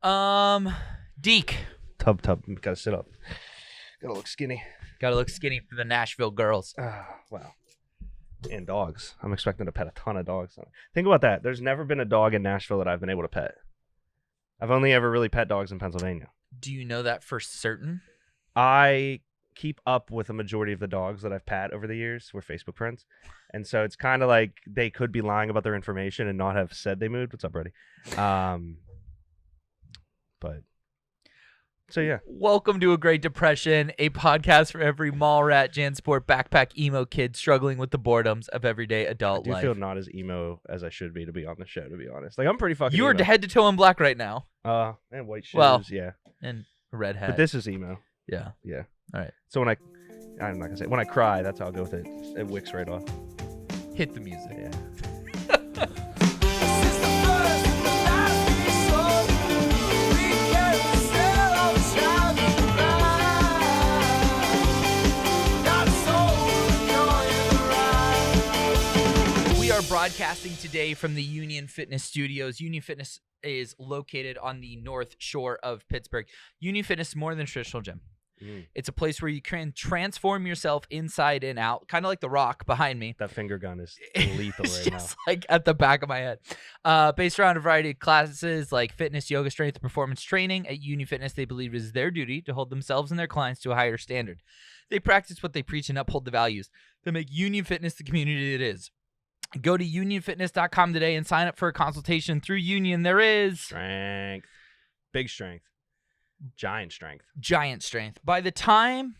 Deke. Tub. Gotta sit up. Gotta look skinny. Gotta look skinny for the Nashville girls. Wow. And dogs. I'm expecting to pet a ton of dogs. Think about that. There's never been a dog in Nashville that I've been able to pet. I've only ever really pet dogs in Pennsylvania. Do you know that for certain? I keep up with a majority of the dogs that I've pet over the years. We're Facebook friends. And so it's kind of like they could be lying about their information and not have said they moved. What's up, Brady? But so yeah. Welcome to A Great Depression, a podcast for every mall rat, Jansport, backpack, emo kid struggling with the boredoms of everyday adult life. I feel not as emo as I should be to be on the show, to be honest. Like, I'm pretty fucking You are emo. head to toe in black right now. And white shoes, Well, yeah. And a red hat. But this is emo. Yeah. Yeah. All right. So I'm not gonna say, when I cry, that's how I'll go with it. It wicks right off. Hit the music. Yeah. Broadcasting today from the Union Fitness Studios. Union Fitness is located on the North Shore of Pittsburgh. Union Fitness is more than a traditional gym. It's a place where you can transform yourself inside and out, kind of like The Rock behind me. That finger gun is lethal It's right just now. like at the back of my head. Based around a variety of classes like fitness, yoga, strength, and performance training. At Union Fitness, they believe it is their duty to hold themselves and their clients to a higher standard. They practice what they preach and uphold the values that make Union Fitness the community it is. Go to unionfitness.com today and sign up for a consultation through Union. There is strength, big strength, giant strength. Giant strength. By the time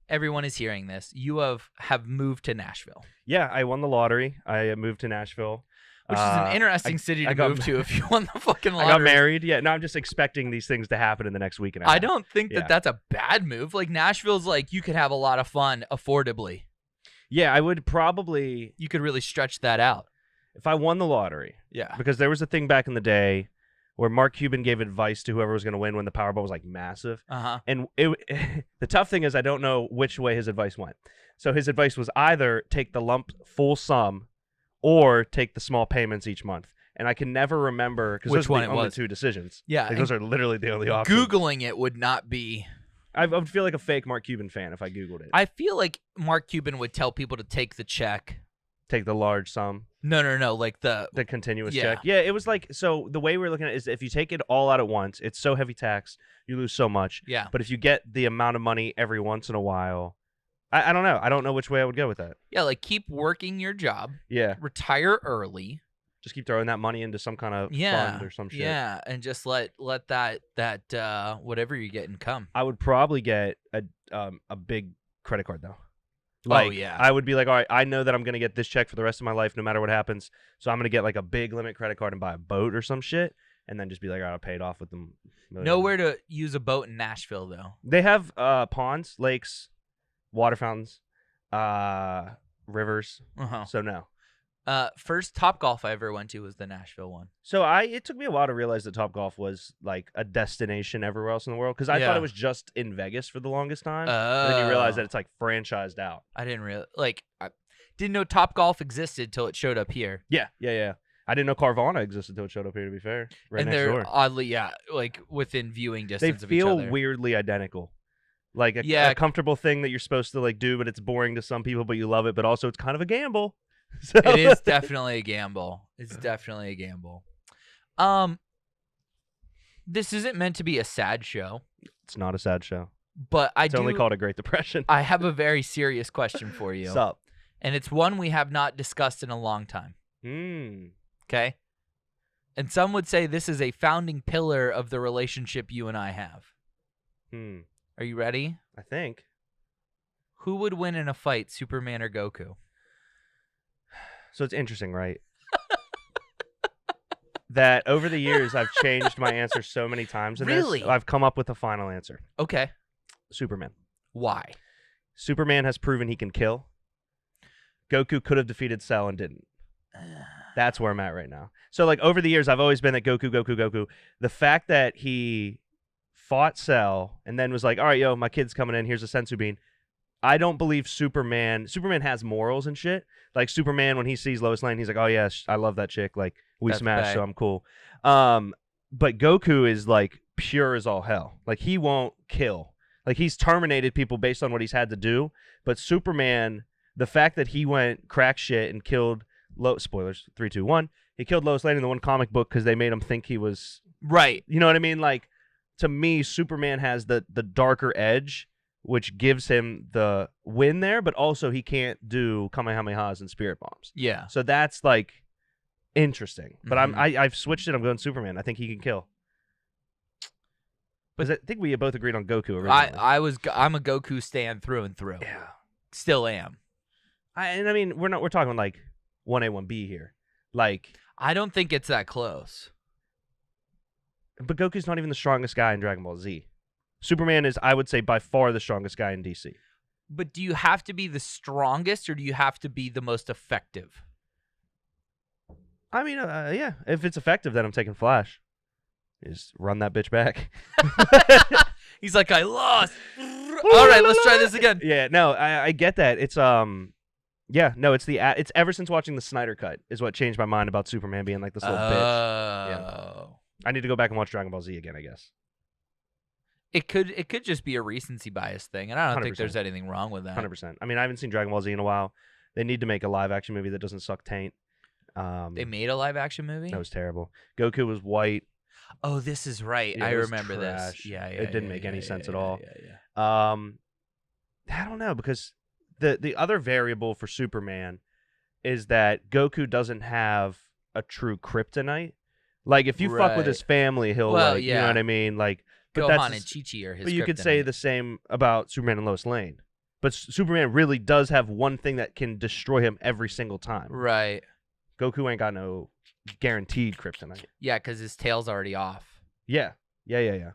everyone is hearing this, you have moved to Nashville. Yeah, I won the lottery. I moved to Nashville. Which is an interesting city to move to if you won the fucking lottery. I got married. Yeah, no, I'm just expecting these things to happen in the next week and a half. I don't think that that's a bad move. Like, Nashville's like, you could have a lot of fun affordably. Yeah, I would probably... You could really stretch that out. If I won the lottery. Yeah. Because there was a thing back in the day where Mark Cuban gave advice to whoever was going to win when the Powerball was, like, massive. Uh-huh. And the tough thing is I don't know which way his advice went. So his advice was either take the lump full sum or take the small payments each month. And I can never remember... because those are the only two decisions. Yeah. Like, those are literally the only options. Googling it would not be... I would feel like a fake Mark Cuban fan if I Googled it. I feel like Mark Cuban would tell people to take the check. Take the large sum. No. Like the continuous check. Yeah, it was like, so the way we're looking at it is if you take it all out at once, it's so heavy tax, you lose so much. Yeah. But if you get the amount of money every once in a while, I don't know. I don't know which way I would go with that. Yeah, like keep working your job. Yeah. Retire early. Just keep throwing that money into some kind of fund or some shit. Yeah, and just let that whatever you're getting come. I would probably get a big credit card though. Yeah. I would be like, all right, I know that I'm gonna get this check for the rest of my life, no matter what happens. So I'm gonna get like a big limit credit card and buy a boat or some shit, and then just be like, all right, I'll pay it off with them. Nowhere to use a boat in Nashville though. They have ponds, lakes, water fountains, rivers. So no. First Topgolf I ever went to was the Nashville one. So it took me a while to realize that Topgolf was like a destination everywhere else in the world because I thought it was just in Vegas for the longest time. And then you realize that it's like franchised out. I didn't I didn't know Topgolf existed till it showed up here. Yeah. I didn't know Carvana existed until it showed up here, to be fair. Right and next they're door. Oddly, wlike within viewing distance of each other. They feel weirdly identical. Like a comfortable thing that you're supposed to like do, but it's boring to some people, but you love it, but also it's kind of a gamble. So. It is definitely a gamble. It's definitely a gamble. This isn't meant to be a sad show. It's not a sad show. But it's only called A Great Depression. I have a very serious question for you. What's up? And it's one we have not discussed in a long time. Okay? And some would say this is a founding pillar of the relationship you and I have. Are you ready? I think. Who would win in a fight, Superman or Goku? So it's interesting, right? That over the years, I've changed my answer so many times. Really? I've come up with a final answer. Okay. Superman. Why? Superman has proven he can kill. Goku could have defeated Cell and didn't. That's where I'm at right now. So, like, over the years, I've always been at Goku. The fact that he fought Cell and then was like, all right, yo, my kid's coming in. Here's a senzu bean. I don't believe Superman has morals and shit. Like Superman, when he sees Lois Lane, he's like, oh, yeah, I love that chick. Like, we smashed, so I'm cool. But Goku is like pure as all hell. Like he won't kill. Like he's terminated people based on what he's had to do. But Superman, the fact that he went crack shit and killed spoilers 3, 2, 1. He killed Lois Lane in the one comic book because they made him think he was right. You know what I mean? Like to me, Superman has the darker edge, which gives him the win there. But also he can't do Kamehamehas and Spirit Bombs. Yeah. So that's like interesting. But Mhm. I've switched it. I'm going Superman. I think he can kill. But I think we both agreed on Goku originally. I'm a Goku stan through and through. Yeah. Still am. I mean, we're talking like 1A, 1B here. Like I don't think it's that close. But Goku's not even the strongest guy in Dragon Ball Z. Superman is, I would say, by far the strongest guy in DC. But do you have to be the strongest or do you have to be the most effective? I mean, yeah. If it's effective, then I'm taking Flash. Just run that bitch back. He's like, I lost. All right, let's try this again. Yeah, no, I get that. It's yeah, no, it's ever since watching the Snyder Cut is what changed my mind about Superman being like this little bitch. Yeah. I need to go back and watch Dragon Ball Z again, I guess. It could just be a recency bias thing, and I don't think 100%. there's anything wrong with that. 100%. I mean, I haven't seen Dragon Ball Z in a while. They need to make a live action movie that doesn't suck taint. They made a live action movie? That was terrible. Goku was white. Oh, this is right. Yeah, I it was remember trash. this. Yeah, It didn't make any sense at all. Yeah. I don't know, because the other variable for Superman is that Goku doesn't have a true kryptonite. Like, if you fuck with his family, he'll, you know what I mean? Like, but Gohan and Chi-Chi are his But you could say the same about Superman and Lois Lane. But Superman really does have one thing that can destroy him every single time. Right. Goku ain't got no guaranteed kryptonite. Yeah, because his tail's already off. Yeah. Yeah.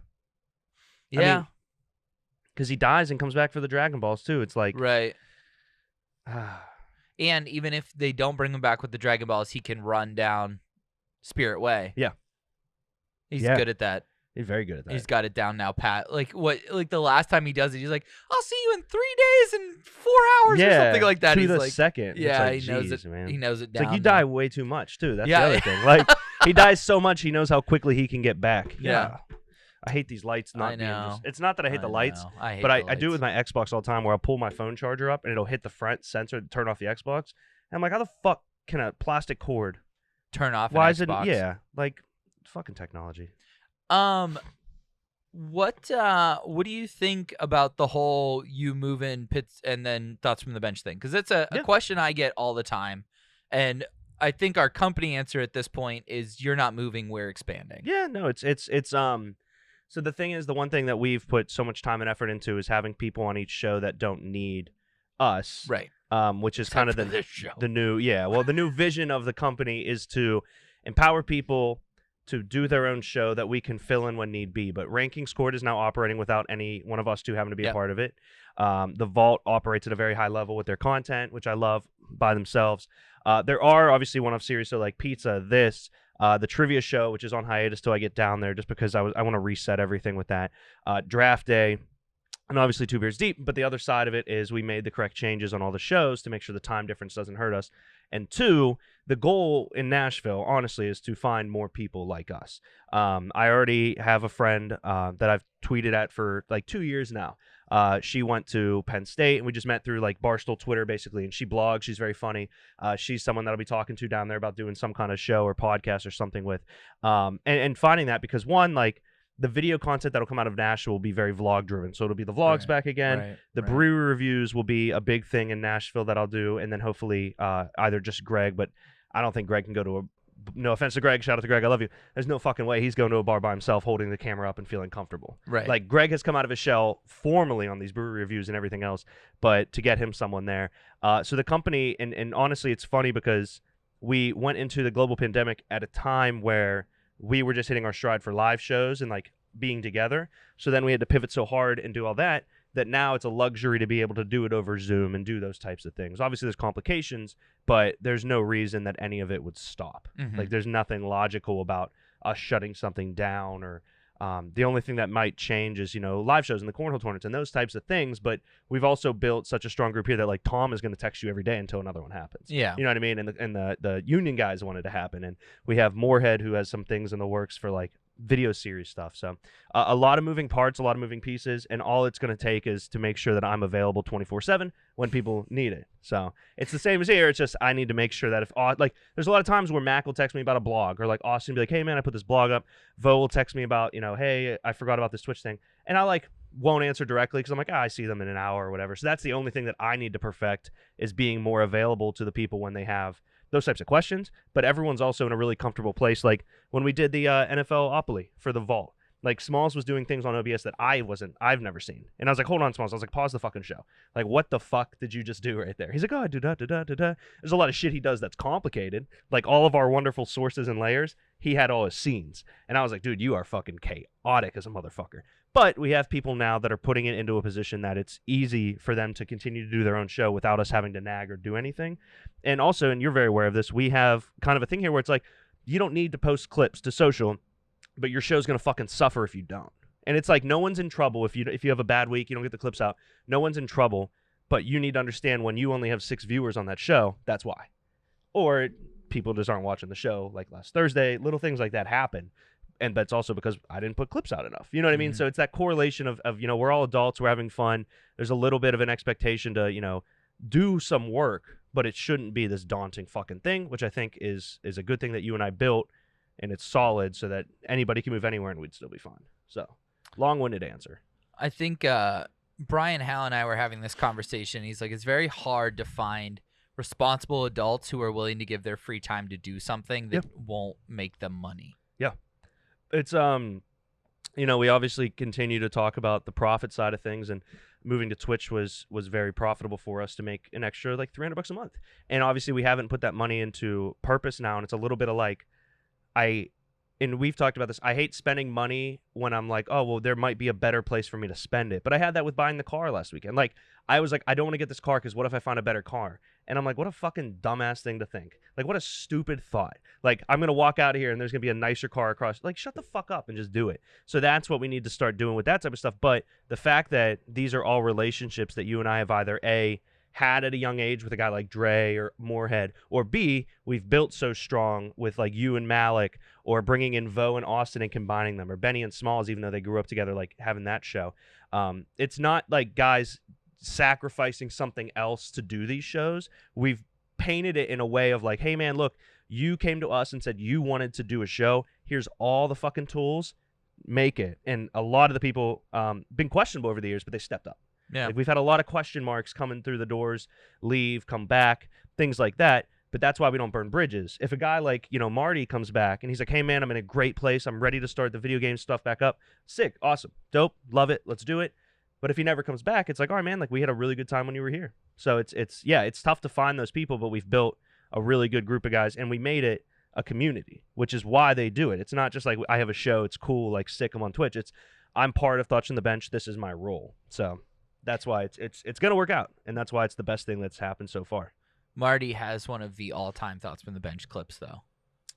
Because he dies and comes back for the Dragon Balls, too. It's like... Right. And even if they don't bring him back with the Dragon Balls, he can run down Spirit Way. Yeah. He's good at that. He's very good at that. He's got it down now, Pat. Like the last time he does it, he's like, "I'll see you in 3 days and 4 hours," or something like that. To He's the like, second. yeah, like, he knows it. Man. He knows it It's down. like you die way too much too. That's Yeah. the other thing. Like he dies so much, he knows how quickly he can get back. Yeah. I hate these lights not I being know. just... It's not that I hate the lights, I hate but the I lights. do it with my Xbox all the time where I'll pull my phone charger up and it'll hit the front sensor to turn off the Xbox. And I'm like, how the fuck can a plastic cord turn off Why an is it? Xbox? Yeah, like fucking technology. What do you think about the whole you move in pits and then thoughts from the bench thing? Because it's a question I get all the time, and I think our company answer at this point is you're not moving, we're expanding. Yeah, no, it's so the thing is, the one thing that we've put so much time and effort into is having people on each show that don't need us, right? Which is kind of the new vision of the company is to empower people to do their own show that we can fill in when need be. But Ranking Scored is now operating without any one of us two having to be a part of it. The Vault operates at a very high level with their content, which I love by themselves. There are obviously one-off series, so like Pizza, the Trivia Show, which is on hiatus till I get down there, just because I want to reset everything with that. Draft Day, and obviously 2 Beers Deep. But the other side of it is we made the correct changes on all the shows to make sure the time difference doesn't hurt us. And 2, the goal in Nashville, honestly, is to find more people like us. I already have a friend that I've tweeted at for like 2 years now. She went to Penn State, and we just met through like Barstool Twitter, basically, and she blogs. She's very funny. She's someone that I'll be talking to down there about doing some kind of show or podcast or something with. And finding that, because one, like, the video content that'll come out of Nashville will be very vlog driven. So it'll be the vlogs back again. The brewery reviews will be a big thing in Nashville that I'll do. And then hopefully either just Greg, but I don't think Greg can go to no offense to Greg, shout out to Greg, I love you. There's no fucking way he's going to a bar by himself holding the camera up and feeling comfortable. Right. Like, Greg has come out of his shell formally on these brewery reviews and everything else, but to get him someone there. So the company, and honestly, it's funny because we went into the global pandemic at a time where we were just hitting our stride for live shows and like being together. So then we had to pivot so hard and do all that now it's a luxury to be able to do it over Zoom and do those types of things. Obviously there's complications, but there's no reason that any of it would stop. Mm-hmm. Like, there's nothing logical about us shutting something down, or the only thing that might change is, live shows and the cornhole tournaments and those types of things. But we've also built such a strong group here that like Tom is going to text you every day until another one happens. Yeah. You know what I mean? And the union guys wanted to happen. And we have Moorhead, who has some things in the works for like video series stuff. So a lot of moving parts, a lot of moving pieces, and all it's going to take is to make sure that I'm available 24/7 when people need it. So it's the same as here. It's just I need to make sure that if like there's a lot of times where Mac will text me about a blog, or like Austin will be like, hey man, I put this blog up. Vo will text me about, hey, I forgot about this Twitch thing, and I like won't answer directly because I'm like, I see them in an hour or whatever. So that's the only thing that I need to perfect, is being more available to the people when they have those types of questions. But everyone's also in a really comfortable place. Like when we did the NFLopoly for the Vault, like Smalls was doing things on OBS that I've never seen. And I was like, hold on, Smalls. I was like, pause the fucking show. Like, what the fuck did you just do right there? He's like, oh, I do da da da da da. There's a lot of shit he does that's complicated. Like all of our wonderful sources and layers, he had all his scenes. And I was like, dude, you are fucking chaotic as a motherfucker. But we have people now that are putting it into a position that it's easy for them to continue to do their own show without us having to nag or do anything. And also, and you're very aware of this, we have kind of a thing here where it's like, you don't need to post clips to social, but your show's going to fucking suffer if you don't. And it's like, no one's in trouble if you have a bad week, you don't get the clips out. No one's in trouble, but you need to understand when you only have 6 viewers on that show, that's why. Or people just aren't watching the show like last Thursday. Little things like that happen. And that's also because I didn't put clips out enough. You know what I mean? So it's that correlation of we're all adults, we're having fun. There's a little bit of an expectation to, do some work, but it shouldn't be this daunting fucking thing, which I think is a good thing that you and I built, and it's solid so that anybody can move anywhere and we'd still be fine. So, long-winded answer. I think Brian Hal and I were having this conversation. He's like, it's very hard to find responsible adults who are willing to give their free time to do something that won't make them money. Yeah. It's we obviously continue to talk about the profit side of things, and moving to Twitch was very profitable for us to make an extra like $300 a month. And obviously we haven't put that money into purpose now, and it's a little bit of like, and we've talked about this, I hate spending money when I'm like, oh, well, there might be a better place for me to spend it. But I had that with buying the car last weekend. Like, I was like, I don't want to get this car because what if I find a better car? And I'm like, what a fucking dumbass thing to think. Like, what a stupid thought. Like, I'm going to walk out of here and there's going to be a nicer car across. Like, shut the fuck up and just do it. So that's what we need to start doing with that type of stuff. But the fact that these are all relationships that you and I have either A, had at a young age with a guy like Dre or Moorhead, or B, we've built so strong with like you and Malik, or bringing in Vo and Austin and combining them, or Benny and Smalls, even though they grew up together, like having that show. It's not like guys sacrificing something else to do these shows. We've painted it in a way of like, hey man, look, you came to us and said you wanted to do a show. Here's all the fucking tools, make it. And a lot of the people been questionable over the years, but they stepped up. Yeah. Like, we've had a lot of question marks coming through the doors, leave, come back, things like that. But that's why we don't burn bridges. If a guy like, Marty comes back and he's like, hey, man, I'm in a great place. I'm ready to start the video game stuff back up. Sick. Awesome. Dope. Love it. Let's do it. But if he never comes back, it's like, all right, man, like we had a really good time when you were here. So it's tough to find those people, but we've built a really good group of guys, and we made it a community, which is why they do it. It's not just like I have a show. It's cool. Like, sick, I'm on Twitch. It's I'm part of Thoughts on the Bench. This is my role. So that's why it's going to work out, and that's why it's the best thing that's happened so far. Marty has one of the all-time Thoughts from the Bench clips, though.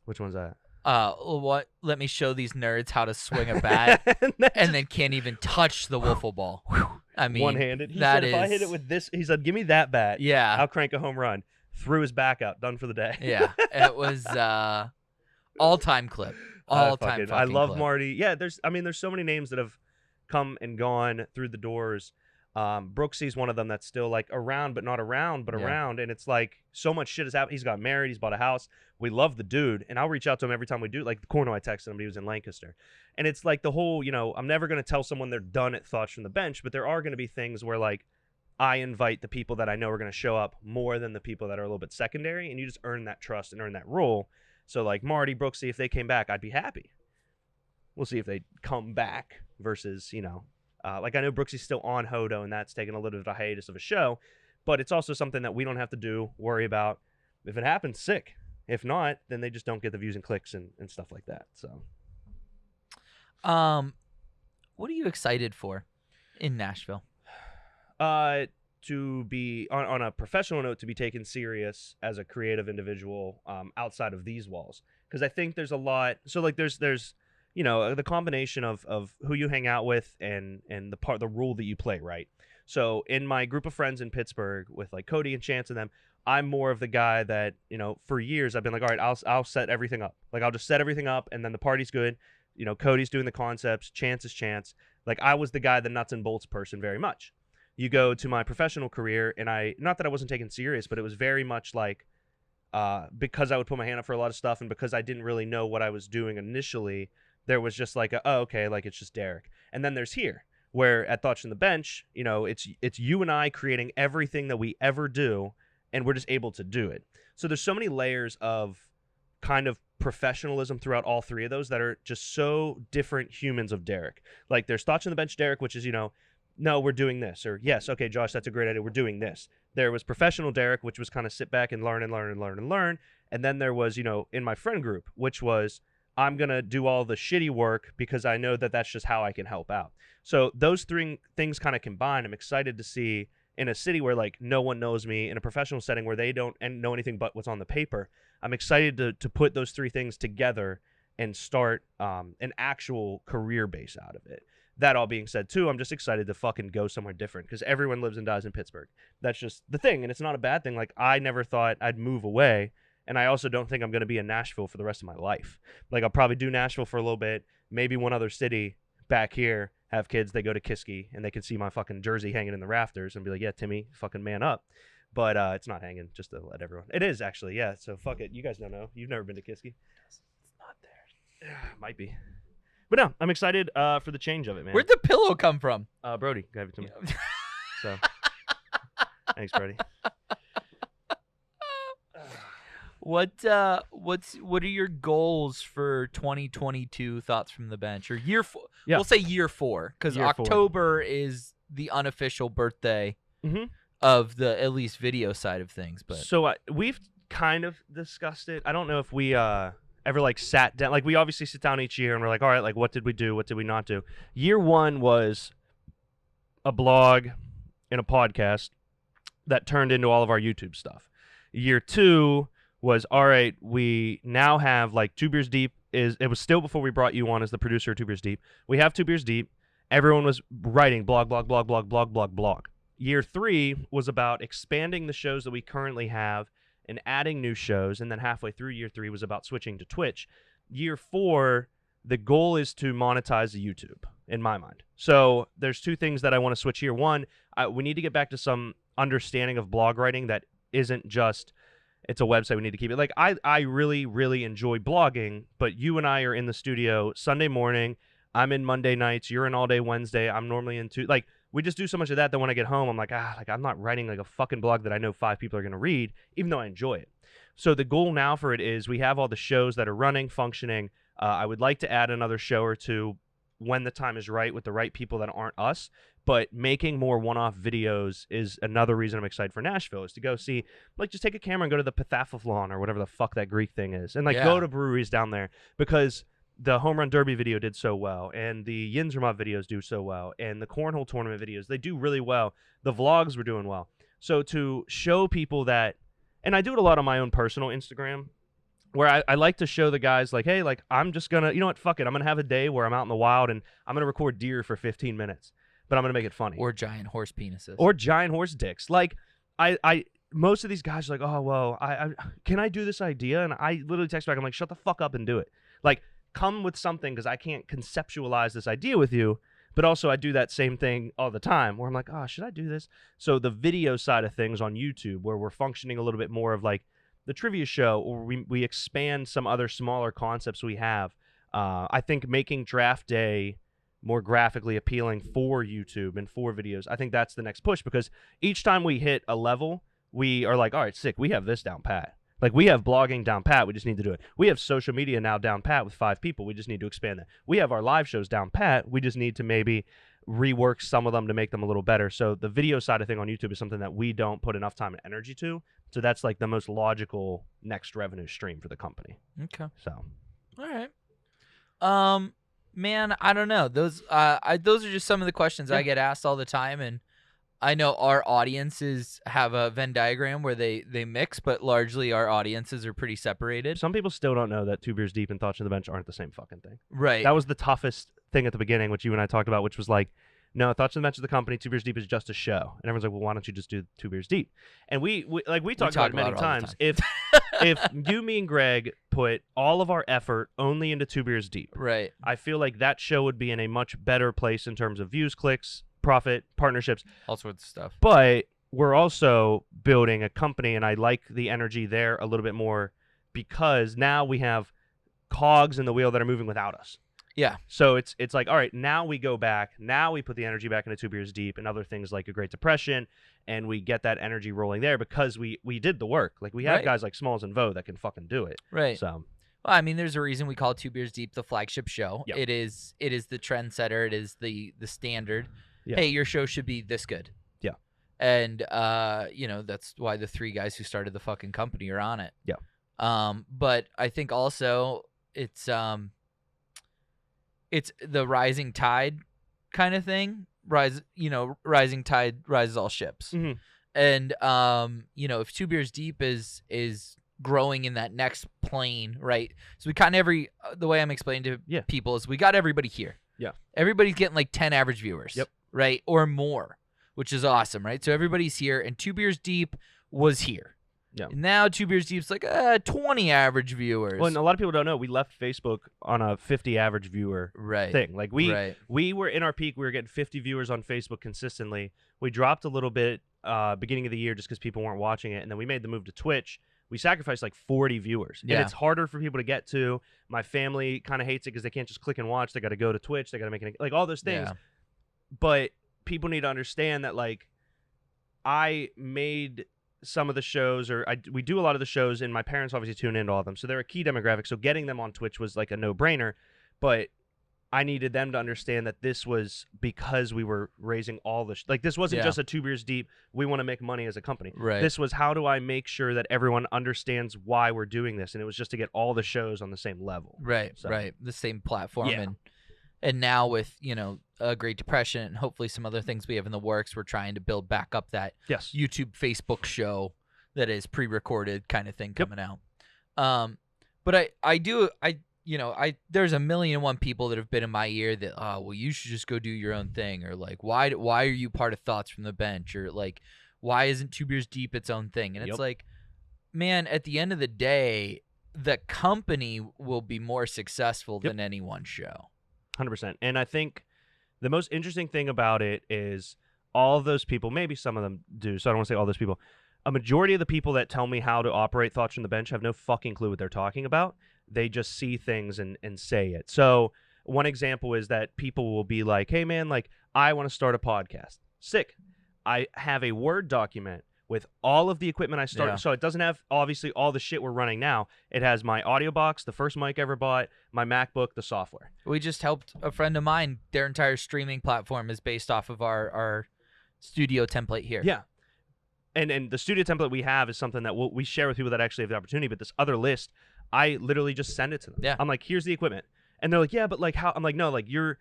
Which one's that? What? Let me show these nerds how to swing a bat, and then can't even touch the wiffle ball. I mean, one-handed. He said, if I hit it with this, he said, give me that bat. Yeah. I'll crank a home run. Threw his back out. Done for the day. Yeah. It was all-time clip. All-time I love clip. Marty. Yeah, there's so many names that have come and gone through the doors. Brooksy's one of them that's still like around, but not around, but around. And it's like so much shit has happened. He's got married. He's bought a house. We love the dude. And I'll reach out to him every time we do. Like the corner I texted him, but he was in Lancaster. And it's like the whole, I'm never going to tell someone they're done at Thoughts from the Bench, but there are going to be things where like I invite the people that I know are going to show up more than the people that are a little bit secondary. And you just earn that trust and earn that role. So like Marty, Brooksy, if they came back, I'd be happy. We'll see if they come back versus, like I know Brooksy's still on Hodo, and that's taking a little bit of a hiatus of a show, but it's also something that we don't have to worry about. If it happens, sick. If not, then they just don't get the views and clicks and stuff like that. So, what are you excited for in Nashville? To be on a professional note, to be taken serious as a creative individual outside of these walls, because I think there's a lot. So like there's the combination of who you hang out with and the role that you play, right? So in my group of friends in Pittsburgh with like Cody and Chance and them, I'm more of the guy that, for years I've been like, all right, I'll set everything up. Like I'll just set everything up, and then the party's good. Cody's doing the concepts, Chance is Chance. Like, I was the guy, the nuts and bolts person very much. You go to my professional career, and not that I wasn't taken serious, but it was very much like, because I would put my hand up for a lot of stuff, and because I didn't really know what I was doing initially, there was just like, oh, okay, like, it's just Derek. And then there's here, where at Thoughts from the Bench, it's you and I creating everything that we ever do, and we're just able to do it. So there's so many layers of kind of professionalism throughout all three of those that are just so different humans of Derek. Like, there's Thoughts on the Bench Derek, which is, no, we're doing this, or yes, okay, Josh, that's a great idea, we're doing this. There was professional Derek, which was kind of sit back and learn and learn and learn and learn. And then there was, in my friend group, which was, I'm going to do all the shitty work because I know that that's just how I can help out. So those three things kind of combined. I'm excited to see in a city where, like, no one knows me, in a professional setting where they don't know anything but what's on the paper. I'm excited to put those three things together and start an actual career base out of it. That all being said, too, I'm just excited to fucking go somewhere different because everyone lives and dies in Pittsburgh. That's just the thing, and it's not a bad thing. Like, I never thought I'd move away, and I also don't think I'm going to be in Nashville for the rest of my life. Like, I'll probably do Nashville for a little bit, maybe one other city back here, have kids, they go to Kiski, and they can see my fucking jersey hanging in the rafters and be like, yeah, Timmy, fucking man up. But it's not hanging, just to let everyone. It is, actually, yeah, so fuck it. You guys don't know. You've never been to Kiski. It's not there. Might be. But no, I'm excited for the change of it, man. Where'd the pillow come from? Brody gave it to me. So, thanks, Brody. What are your goals for 2022? Thoughts from the Bench, or year 4? Yeah. We'll say year 4 because October is the unofficial birthday of the at least video side of things. But so we've kind of discussed it. I don't know if we ever like sat down. Like, we obviously sit down each year and we're like, all right, like, what did we do? What did we not do? Year 1 was a blog and a podcast that turned into all of our YouTube stuff. Year 2 was, all right, we now have, like, Two Beers Deep it was still before we brought you on as the producer of Two Beers Deep. We have Two Beers Deep. Everyone was writing blog. Year 3 was about expanding the shows that we currently have and adding new shows, and then halfway through year 3 was about switching to Twitch. Year 4, the goal is to monetize the YouTube, in my mind. So there's 2 things that I want to switch here. One, we need to get back to some understanding of blog writing that isn't just, it's a website, we need to keep it. Like, I really, really enjoy blogging, but you and I are in the studio Sunday morning. I'm in Monday nights. You're in all day Wednesday. I'm normally into, like, we just do so much of that when I get home, I'm like, I'm not writing like a fucking blog that I know 5 people are going to read, even though I enjoy it. So the goal now for it is we have all the shows that are running, functioning. I would like to add another show or 2 when the time is right with the right people that aren't us. But making more one-off videos is another reason I'm excited for Nashville, is to go see, like, just take a camera and go to the Pentathlon or whatever the fuck that Greek thing is, and, like, go to breweries down there, because the Home Run Derby video did so well, and the Yinzermont videos do so well, and the Cornhole Tournament videos, they do really well. The vlogs were doing well. So to show people that, and I do it a lot on my own personal Instagram, where I like to show the guys, like, hey, like, I'm just going to, you know what, fuck it. I'm going to have a day where I'm out in the wild, and I'm going to record deer for 15 minutes, but I'm going to make it funny. Or giant horse penises. Or giant horse dicks. Like, most of these guys are like, oh, well, I can I do this idea? And I literally text back, I'm like, shut the fuck up and do it. Like, come with something, because I can't conceptualize this idea with you. But also I do that same thing all the time where I'm like, oh, should I do this? So the video side of things on YouTube, where we're functioning a little bit more of like the trivia show, or we expand some other smaller concepts we have. I think making draft day more graphically appealing for YouTube and for videos, I think that's the next push, because each time we hit a level, we are like, all right, sick, we have this down pat. Like, we have blogging down pat, we just need to do it. We have social media now down pat with 5 people, we just need to expand that. We have our live shows down pat, we just need to maybe rework some of them to make them a little better. So the video side of thing on YouTube is something that we don't put enough time and energy to. So that's like the most logical next revenue stream for the company. Okay. So. All right. Man, I don't know. Those are just some of the questions I get asked all the time, and I know our audiences have a Venn diagram where they mix, but largely our audiences are pretty separated. Some people still don't know that Two Beers Deep and Thoughts on the Bench aren't the same fucking thing. Right. That was the toughest thing at the beginning, which you and I talked about, which was like, no, Thoughts on the Bench is the company, Two Beers Deep is just a show. And everyone's like, well, why don't you just do Two Beers Deep? And we talked about it many times. if you, me, and Greg put all of our effort only into Two Beers Deep, Right. I feel like that show would be in a much better place in terms of views, clicks, profit, partnerships. All sorts of stuff. But we're also building a company, and I like the energy there a little bit more because now we have cogs in the wheel that are moving without us. Yeah. So it's like, all right, now we go back. Now we put the energy back into Two Beers Deep and other things like a Great Depression, and we get that energy rolling there because we did the work. Like we have guys like Smalls and Vo that can fucking do it. Right. So, well, I mean, there's a reason we call Two Beers Deep the flagship show. Yep. It is the trendsetter. It is the standard. Yeah. Hey, your show should be this good. Yeah. And that's why the three guys who started the fucking company are on it. Yeah. But I think also it's the rising tide kind of thing. Rising tide rises all ships. Mm-hmm. And if Two Beers Deep is growing in that next plane, right? So we kind of the way I'm explaining to people is we got everybody here. Yeah. Everybody's getting like 10 average viewers. Yep. Right? Or more, which is awesome, right? So everybody's here, and Two Beers Deep was here. Yeah. And now Two Beers Deep's like 20 average viewers. Well, and a lot of people don't know we left Facebook on a 50 average viewer thing. Like we were in our peak, we were getting 50 viewers on Facebook consistently. We dropped a little bit beginning of the year just because people weren't watching it, and then we made the move to Twitch. We sacrificed like 40 viewers, and it's harder for people to get to. My family kind of hates it because they can't just click and watch. They got to go to Twitch. They got to make like all those things. Yeah. But people need to understand that like I made some of the shows, or we do a lot of the shows, and my parents obviously tune into all of them, so they're a key demographic. So getting them on Twitch was like a no-brainer, but I needed them to understand that this was because we were raising all the like this wasn't just a Two Beers Deep, we want to make money as a company. Right. This was how do I make sure that everyone understands why we're doing this, and it was just to get all the shows on the same level. Right. So. Right. The same platform. Yeah. And now with a Great Depression and hopefully some other things we have in the works, we're trying to build back up that YouTube, Facebook show that is pre-recorded kind of thing coming out. But there's a million and one people that have been in my ear that, well, you should just go do your own thing, or like, why are you part of Thoughts from the Bench, or like, why isn't Two Beers Deep its own thing? And it's like, man, at the end of the day, the company will be more successful than any one show. 100%. And I think the most interesting thing about it is all of those people, maybe some of them do, so I don't want to say all those people, a majority of the people that tell me how to operate Thoughts from the Bench have no fucking clue what they're talking about. They just see things and say it. So one example is that people will be like, hey, man, like, I want to start a podcast. Sick. I have a Word document with all of the equipment I started. Yeah. So it doesn't have, obviously, all the shit we're running now. It has my audio box, the first mic I ever bought, my MacBook, the software. We just helped a friend of mine. Their entire streaming platform is based off of our studio template here. Yeah. And the studio template we have is something that we share with people that actually have the opportunity. But this other list, I literally just send it to them. Yeah. I'm like, here's the equipment. And they're like, yeah, but like how? I'm like, no, like you're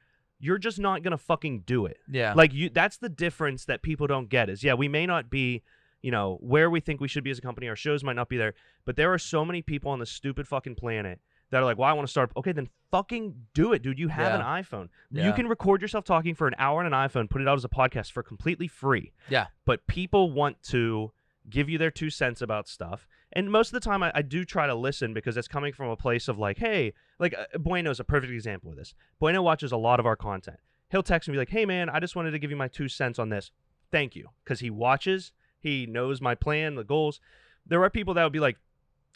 just not going to fucking do it. Yeah. Like that's the difference that people don't get is, we may not be, where we think we should be as a company. Our shows might not be there. But there are so many people on this stupid fucking planet that are like, well, I want to start. Okay, then fucking do it, dude. You have an iPhone. Yeah. You can record yourself talking for an hour on an iPhone, put it out as a podcast for completely free. Yeah. But people want to give you their 2 cents about stuff. And most of the time I do try to listen because it's coming from a place of like, hey, like Bueno's a perfect example of this. Bueno watches a lot of our content. He'll text me and be like, hey, man, I just wanted to give you my 2 cents on this. Thank you. Because he watches. He knows my plan, the goals. There are people that would be like,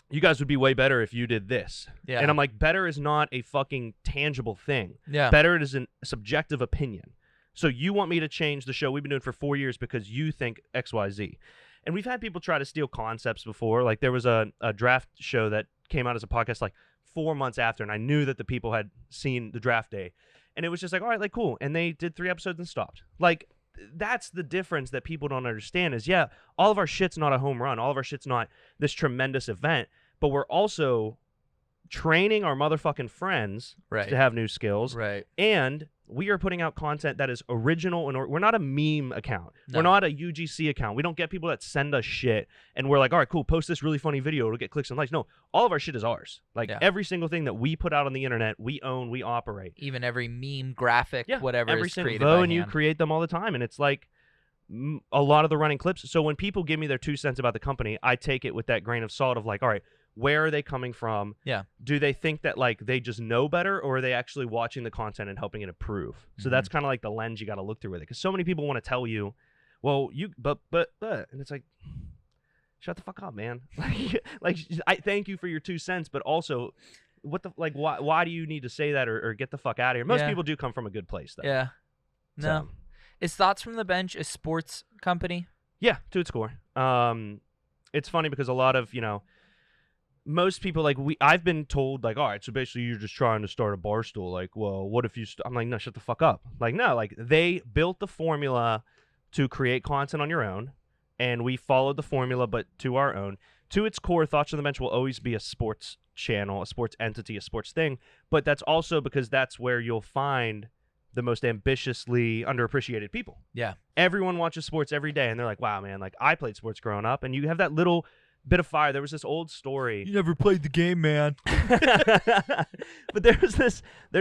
you guys would be way better if you did this. Yeah. And I'm like, better is not a fucking tangible thing. Yeah. Better is a subjective opinion. So you want me to change the show we've been doing for 4 years because you think X, Y, Z. And we've had people try to steal concepts before. Like there was a draft show that came out as a podcast like 4 months after, and I knew that the people had seen the draft day. And it was just like, all right, like cool. And they did 3 episodes and stopped. Like that's the difference that people don't understand is, all of our shit's not a home run. All of our shit's not this tremendous event. But we're also training our motherfucking friends to have new skills. Right. And we are putting out content that is original. And we're not a meme account. No. We're not a UGC account. We don't get people that send us shit. And we're like, all right, cool, post this really funny video. It'll get clicks and likes. No, all of our shit is ours. Like every single thing that we put out on the internet, we own, we operate. Every meme, graphic, whatever every is single created by hand. And you create them all the time. And it's like a lot of the running clips. So when people give me their 2 cents about the company, I take it with that grain of salt of like, all right, Where are they coming from? Yeah. Do they think that like they just know better, or are they actually watching the content and helping it improve? So that's kind of like the lens you got to look through with it, because so many people want to tell you, well, but, and it's like, shut the fuck up, man. like I thank you for your 2 cents, but also, what the like? Why do you need to say that, or get the fuck out of here? Most people do come from a good place, though. Yeah. No. So. Is Thoughts from the Bench a sports company? Yeah, to its core. It's funny because a lot of, most people, like, I've been told, like, all right, so basically you're just trying to start a bar stool. Like, well, what if you I'm like, no, shut the fuck up. Like, no, like, they built the formula to create content on your own, and we followed the formula, but to our own. To its core, Thoughts on the Bench will always be a sports channel, a sports entity, a sports thing, but that's also because that's where you'll find the most ambitiously underappreciated people. Yeah. Everyone watches sports every day, and they're like, wow, man, like, I played sports growing up, and you have that little bit of fire. There was this old story. You never played the game, man. But there's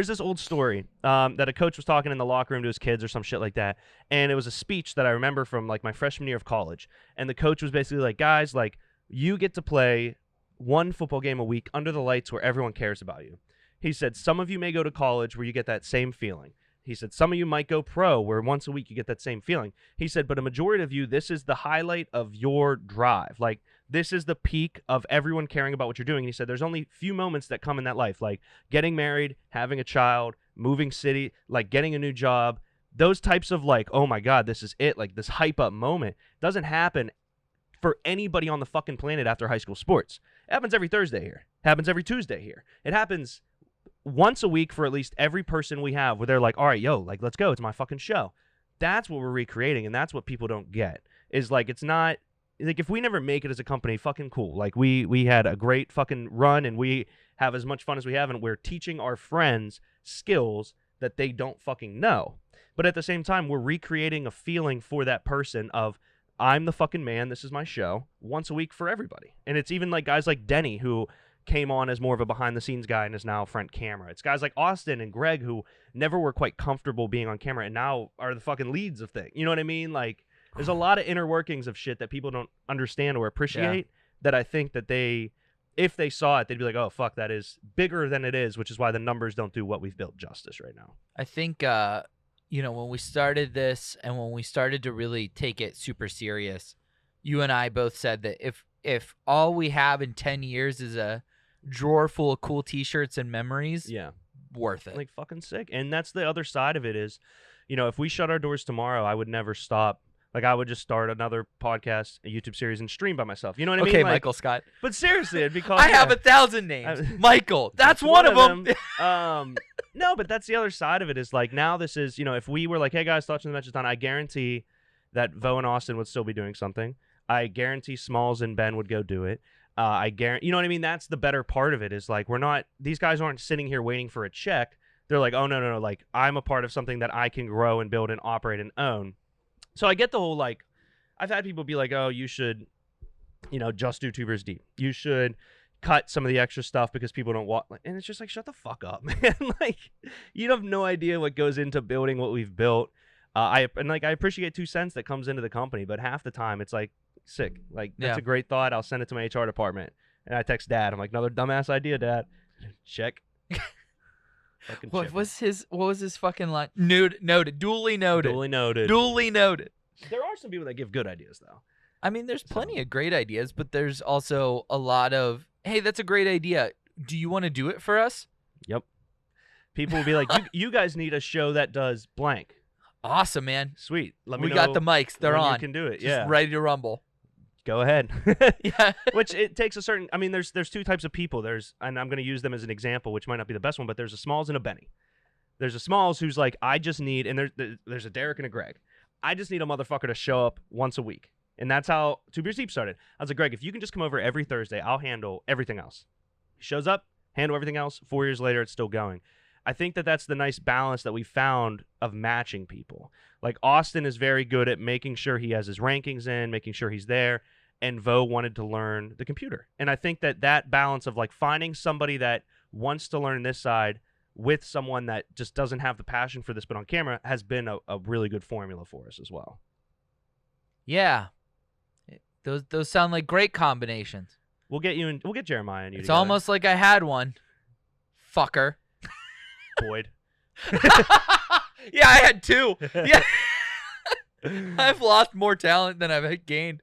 this old story that a coach was talking in the locker room to his kids or some shit like that, and it was a speech that I remember from, like, my freshman year of college, and the coach was basically like, guys, like, you get to play one football game a week under the lights where everyone cares about you. He said, some of you may go to college where you get that same feeling. He said, some of you might go pro, where once a week you get that same feeling. He said, but a majority of you, this is the highlight of your drive. Like, this is the peak of everyone caring about what you're doing. And he said, there's only few moments that come in that life, like getting married, having a child, moving city, like getting a new job. Those types of, like, oh my God, this is it, like this hype up moment doesn't happen for anybody on the fucking planet after high school sports. It happens every Thursday here. It happens every Tuesday here. It happens once a week for at least every person we have, where they're like, all right, yo, like, let's go. It's my fucking show. That's what we're recreating, and that's what people don't get. Is like, it's not, like, if we never make it as a company, fucking cool. Like, we had a great fucking run, and we have as much fun as we have, and we're teaching our friends skills that they don't fucking know. But at the same time, we're recreating a feeling for that person of, I'm the fucking man, this is my show, once a week for everybody. And it's even like guys like Denny, who came on as more of a behind-the-scenes guy and is now front camera. It's guys like Austin and Greg, who never were quite comfortable being on camera and now are the fucking leads of things. You know what I mean? Like, there's a lot of inner workings of shit that people don't understand or appreciate, that I think that if they saw it, they'd be like, oh, fuck, that is bigger than it is, which is why the numbers don't do what we've built justice right now. I think, when we started this and when we started to really take it super serious, you and I both said that if all we have in 10 years is a drawer full of cool t-shirts and memories, worth it. Like, fucking sick. And that's the other side of it is, if we shut our doors tomorrow, I would never stop. Like, I would just start another podcast, a YouTube series, and stream by myself. You know what I mean? Okay, like, Michael Scott. But seriously, it'd be called... I have 1,000 names. Michael, that's one of them. No, but that's the other side of it is, like, now this is, if we were like, hey, guys, Thoughts on the Bench is done, I guarantee that Vo and Austin would still be doing something. I guarantee Smalls and Ben would go do it. I guarantee, you know what I mean? That's the better part of it is, like, these guys aren't sitting here waiting for a check. They're like, oh, no, like, I'm a part of something that I can grow and build and operate and own. So I get the whole, like, I've had people be like, oh, you should, just do Tubers Deep. You should cut some of the extra stuff because people don't want, and it's just like, shut the fuck up, man. Like, you have no idea what goes into building what we've built. I appreciate 2 cents that comes into the company, but half the time it's like, sick. Like, that's a great thought. I'll send it to my HR department. And I text Dad. I'm like, another dumbass idea, Dad. Check. What was his fucking line? Noted. Duly noted. There are some people that give good ideas, though. I mean, there's plenty of great ideas, but there's also a lot of, hey, that's a great idea. Do you want to do it for us? Yep. People will be like, you guys need a show that does blank. Awesome, man. Sweet. Let me We know got the mics. They're on. You can do it. Just ready to rumble. Go ahead. Yeah. Which it takes a certain, I mean, there's 2 types of people. And I'm going to use them as an example, which might not be the best one, but there's a Smalls and a Benny. There's a Smalls who's like, I just need, and there's a Derek and a Greg. I just need a motherfucker to show up once a week. And that's how Two Beers Deep started. I was like, Greg, if you can just come over every Thursday, I'll handle everything else. He shows up, handle everything else. 4 years later, it's still going. I think that that's the nice balance that we found of matching people. Like, Austin is very good at making sure he has his rankings in, making sure he's there, and Vo wanted to learn the computer. And I think that balance of, like, finding somebody that wants to learn this side with someone that just doesn't have the passion for this but on camera has been a really good formula for us as well. Yeah. Those sound like great combinations. We'll get you in. We'll get Jeremiah and you. It's together. almost like I had one. Fucker. Boyd. Yeah, I had 2. Yeah. I've lost more talent than I've gained.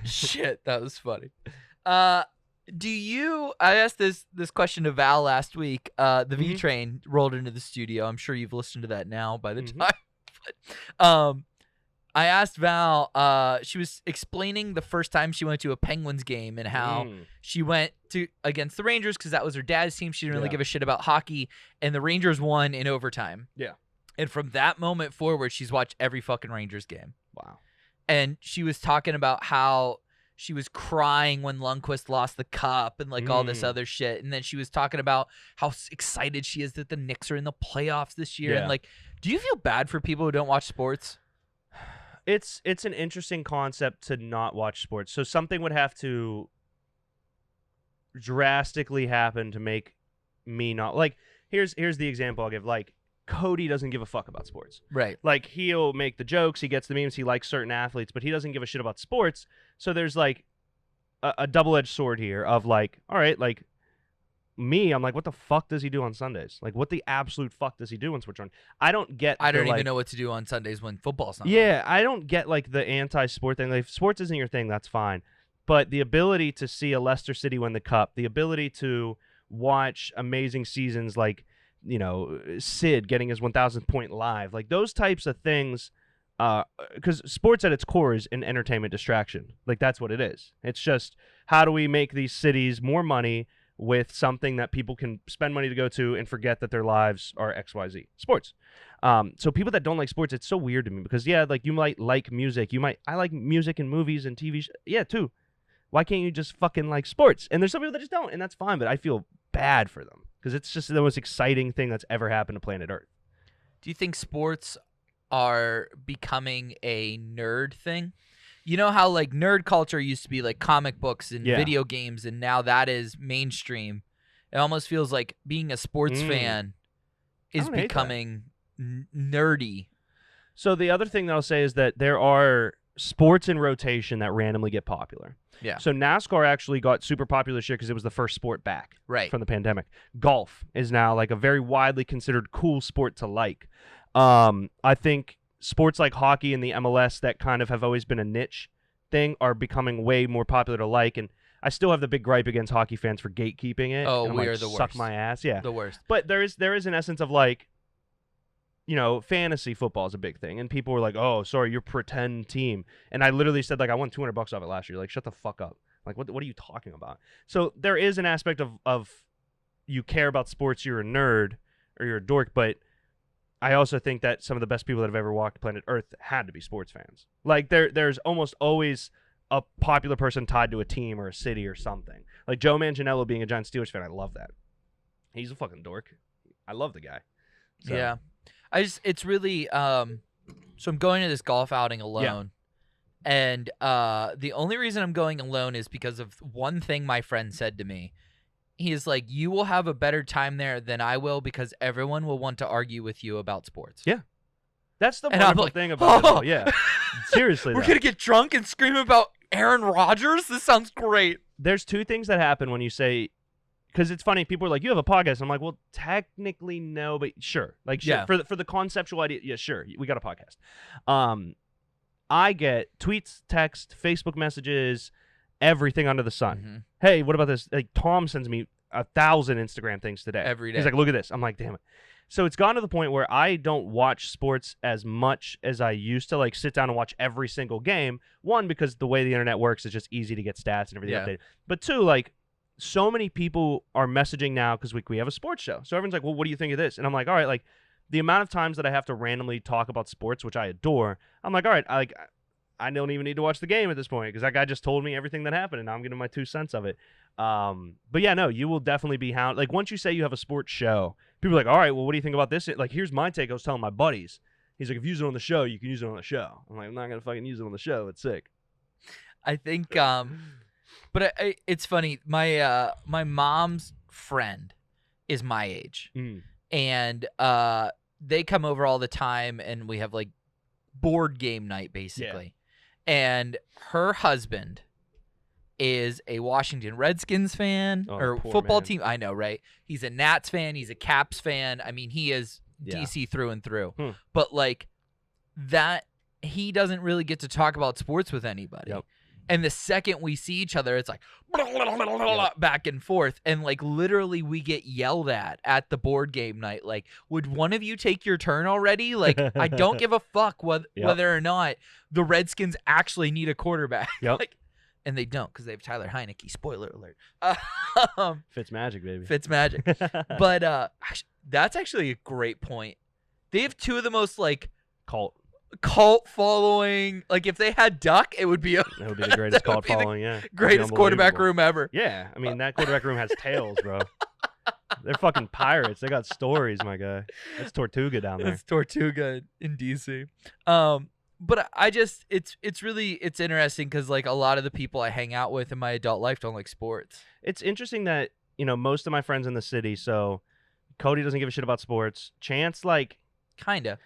Shit, that was funny. I asked this question to Val last week. The V train rolled into the studio. I'm sure you've listened to that now by the time. But, I asked Val, she was explaining the first time she went to a Penguins game and how she went against the Rangers because that was her dad's team. She didn't really give a shit about hockey, and the Rangers won in overtime. Yeah. And from that moment forward, she's watched every fucking Rangers game. Wow. And she was talking about how she was crying when Lundqvist lost the cup and like all this other shit. And then she was talking about how excited she is that the Knicks are in the playoffs this year. Yeah. And like, do you feel bad for people who don't watch sports? It's an interesting concept to not watch sports. So something would have to drastically happen to make me not like. Here's the example I'll give. Like Cody doesn't give a fuck about sports. Right. Like he'll make the jokes, he gets the memes, he likes certain athletes, but he doesn't give a shit about sports. So there's like a double-edged sword here of like, all right, like me, I'm like, what the fuck does he do on Sundays? Like, what the absolute fuck does he do on Switch on? I don't even know what to do on Sundays when football's not. Yeah, I don't get like the anti-sport thing. Like, if sports isn't your thing, that's fine. But the ability to see a Leicester City win the cup, the ability to watch amazing seasons like, you know, Sid getting his 1,000th point live, like those types of things, because sports at its core is an entertainment distraction. Like that's what it is. It's just how do we make these cities more money with something that people can spend money to go to and forget that their lives are XYZ. Sports. So people that don't like sports, it's so weird to me because, yeah, like you might like music. I like music and movies and TV. Yeah, too. Why can't you just fucking like sports? And there's some people that just don't, and that's fine, but I feel bad for them because it's just the most exciting thing that's ever happened to planet Earth. Do you think sports are becoming a nerd thing? You know how like nerd culture used to be like comic books and video games, and now that is mainstream. It almost feels like being a sports fan is becoming nerdy. So the other thing that I'll say is that there are sports in rotation that randomly get popular. Yeah. So NASCAR actually got super popular this year because it was the first sport back from the pandemic. Golf is now like a very widely considered cool sport to like. I think sports like hockey and the MLS that kind of have always been a niche thing are becoming way more popular to like. And I still have the big gripe against hockey fans for gatekeeping it. Oh, we are the worst. Suck my ass. Yeah. The worst. But there is an essence of like, you know, fantasy football is a big thing. And people were like, oh, sorry, your pretend team. And I literally said, like, I won $200 off it last year. Like, shut the fuck up. Like, what are you talking about? So there is an aspect of you care about sports, you're a nerd or you're a dork, but I also think that some of the best people that have ever walked planet Earth had to be sports fans. Like there's almost always a popular person tied to a team or a city or something. Like Joe Manganiello being a giant Steelers fan, I love that. He's a fucking dork. I love the guy. So. Yeah. It's really so I'm going to this golf outing alone. Yeah. And the only reason I'm going alone is because of one thing my friend said to me. He is like, you will have a better time there than I will because everyone will want to argue with you about sports. Yeah. That's the wonderful thing about it all. Yeah. Seriously. We're going to get drunk and scream about Aaron Rodgers? This sounds great. There's two things that happen when you say, because it's funny, people are like, you have a podcast. I'm like, well, technically no, but sure. Like, sure. Yeah. For the conceptual idea, yeah, sure. We got a podcast. I get tweets, text, Facebook messages, everything under the sun. Mm-hmm. Hey, what about this? Like Tom sends me 1,000 Instagram things today. Every day. He's like, look at this. I'm like, damn it. So it's gone to the point where I don't watch sports as much as I used to, like sit down and watch every single game. One, because the way the internet works, it's just easy to get stats and everything updated. But two, like so many people are messaging now because we have a sports show. So everyone's like, well, what do you think of this? And I'm like, all right, like the amount of times that I have to randomly talk about sports, which I adore, I'm like, all right, I don't even need to watch the game at this point because that guy just told me everything that happened, and now I'm getting my 2 cents of it. But yeah, no, you will definitely be hounded. Like once you say you have a sports show, people are like, all right, well, what do you think about this? Like, here's my take. I was telling my buddies. He's like, if you use it on the show, you can use it on the show. I'm like, I'm not gonna fucking use it on the show. It's sick. I think, but it's funny. My mom's friend is my age, and they come over all the time, and we have like board game night basically. Yeah. And her husband is a Washington Redskins fan Oh, or poor football man. team. I know, right? He's a Nats fan. He's a Caps fan. I mean, he is Yeah. DC through and through. Hmm. But like that, he doesn't really get to talk about sports with anybody. Yep. And the second we see each other, it's like Yep. back and forth. And like literally we get yelled at the board game night. Like, would one of you take your turn already? Like, I don't give a fuck Yep. whether or not the Redskins actually need a quarterback. Yep. Like, and they don't because they have Tyler Heineke. Spoiler alert. Fitzmagic, baby. Fitzmagic. But that's actually a great point. They have two of the most like cult following. Like if they had Duck, it would be That would be the greatest cult following. Yeah, It'd be greatest quarterback unbelievable. room ever. Yeah, I mean that quarterback room has tails, bro. They're fucking pirates. They got stories, my guy. That's Tortuga down there. It's Tortuga in DC. But I just it's interesting because like a lot of the people I hang out with in my adult life don't like sports. It's interesting that most of my friends in the city. So Cody doesn't give a shit about sports. Chance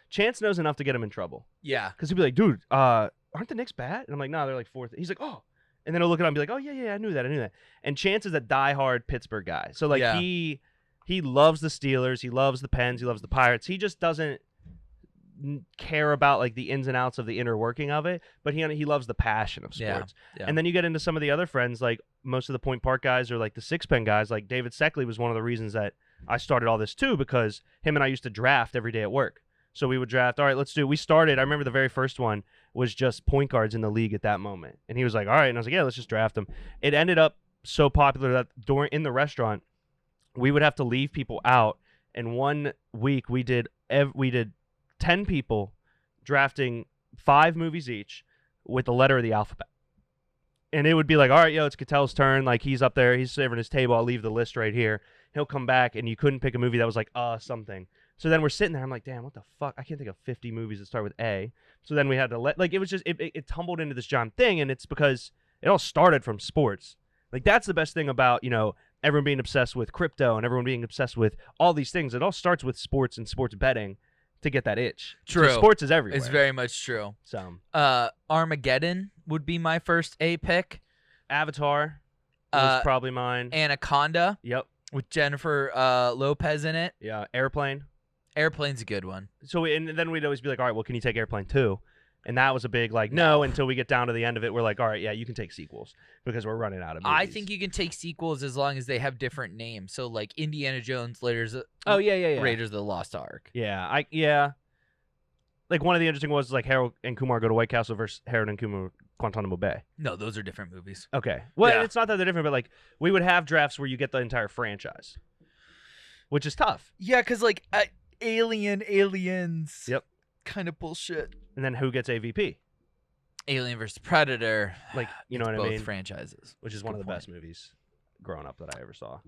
Chance knows enough to get him in trouble. Yeah. Because he'll be like, dude, aren't the Knicks bad? And I'm like, no, they're like fourth. He's like, oh. And then he'll look at him and be like, oh, yeah, I knew that. And Chance is a diehard Pittsburgh guy. So, like, Yeah. he loves the Steelers. He loves the Pens. He loves the Pirates. He just doesn't care about, like, the ins and outs of the inner working of it. But he loves the passion of sports. Yeah. And then you get into some of the other friends, like most of the Point Park guys or, like, the Six Pen guys. Like, David Seckley was one of the reasons that I started all this, too, because him and I used to draft every day at work. So we would draft. All right, let's do it. We started. I remember the very first one was just point guards in the league at that moment. And he was like, all right. And I was like, yeah, let's just draft them. It ended up so popular that in the restaurant, we would have to leave people out. And one week we did 10 people drafting 5 movies each with the letter of the alphabet. And it would be like, all right, it's Catel's turn. Like he's up there. He's serving his table. I'll leave the list right here. He'll come back and you couldn't pick a movie that was like, something. So then we're sitting there. I'm like, damn, what the fuck? I can't think of 50 movies that start with A. So then we had to it was just, it tumbled into this giant thing. And it's because it all started from sports. Like that's the best thing about, everyone being obsessed with crypto and everyone being obsessed with all these things. It all starts with sports and sports betting to get that itch. True. So sports is everywhere. It's very much true. So Armageddon would be my first A pick. Avatar was probably mine. Anaconda. Yep. With Jennifer Lopez in it. Yeah. Airplane. Airplane's a good one. So and then we'd always be like, all right, well, can you take Airplane 2? And that was a big no until we get down to the end of it. We're like, all right, yeah, you can take sequels because we're running out of movies. I think you can take sequels as long as they have different names. So like Indiana Jones, Raiders of the Lost Ark. Yeah. Like one of the interesting was like Harold and Kumar go to White Castle versus Harold and Kumar Guantanamo Bay. No, those are different movies. Okay. Well, Yeah. It's not that they're different, but like we would have drafts where you get the entire franchise, which is tough. Yeah, because like aliens. Yep. Kind of bullshit. And then who gets AVP? Alien versus Predator. Like, you know what I both mean? franchises. Which is one of the best movies growing up that I ever saw.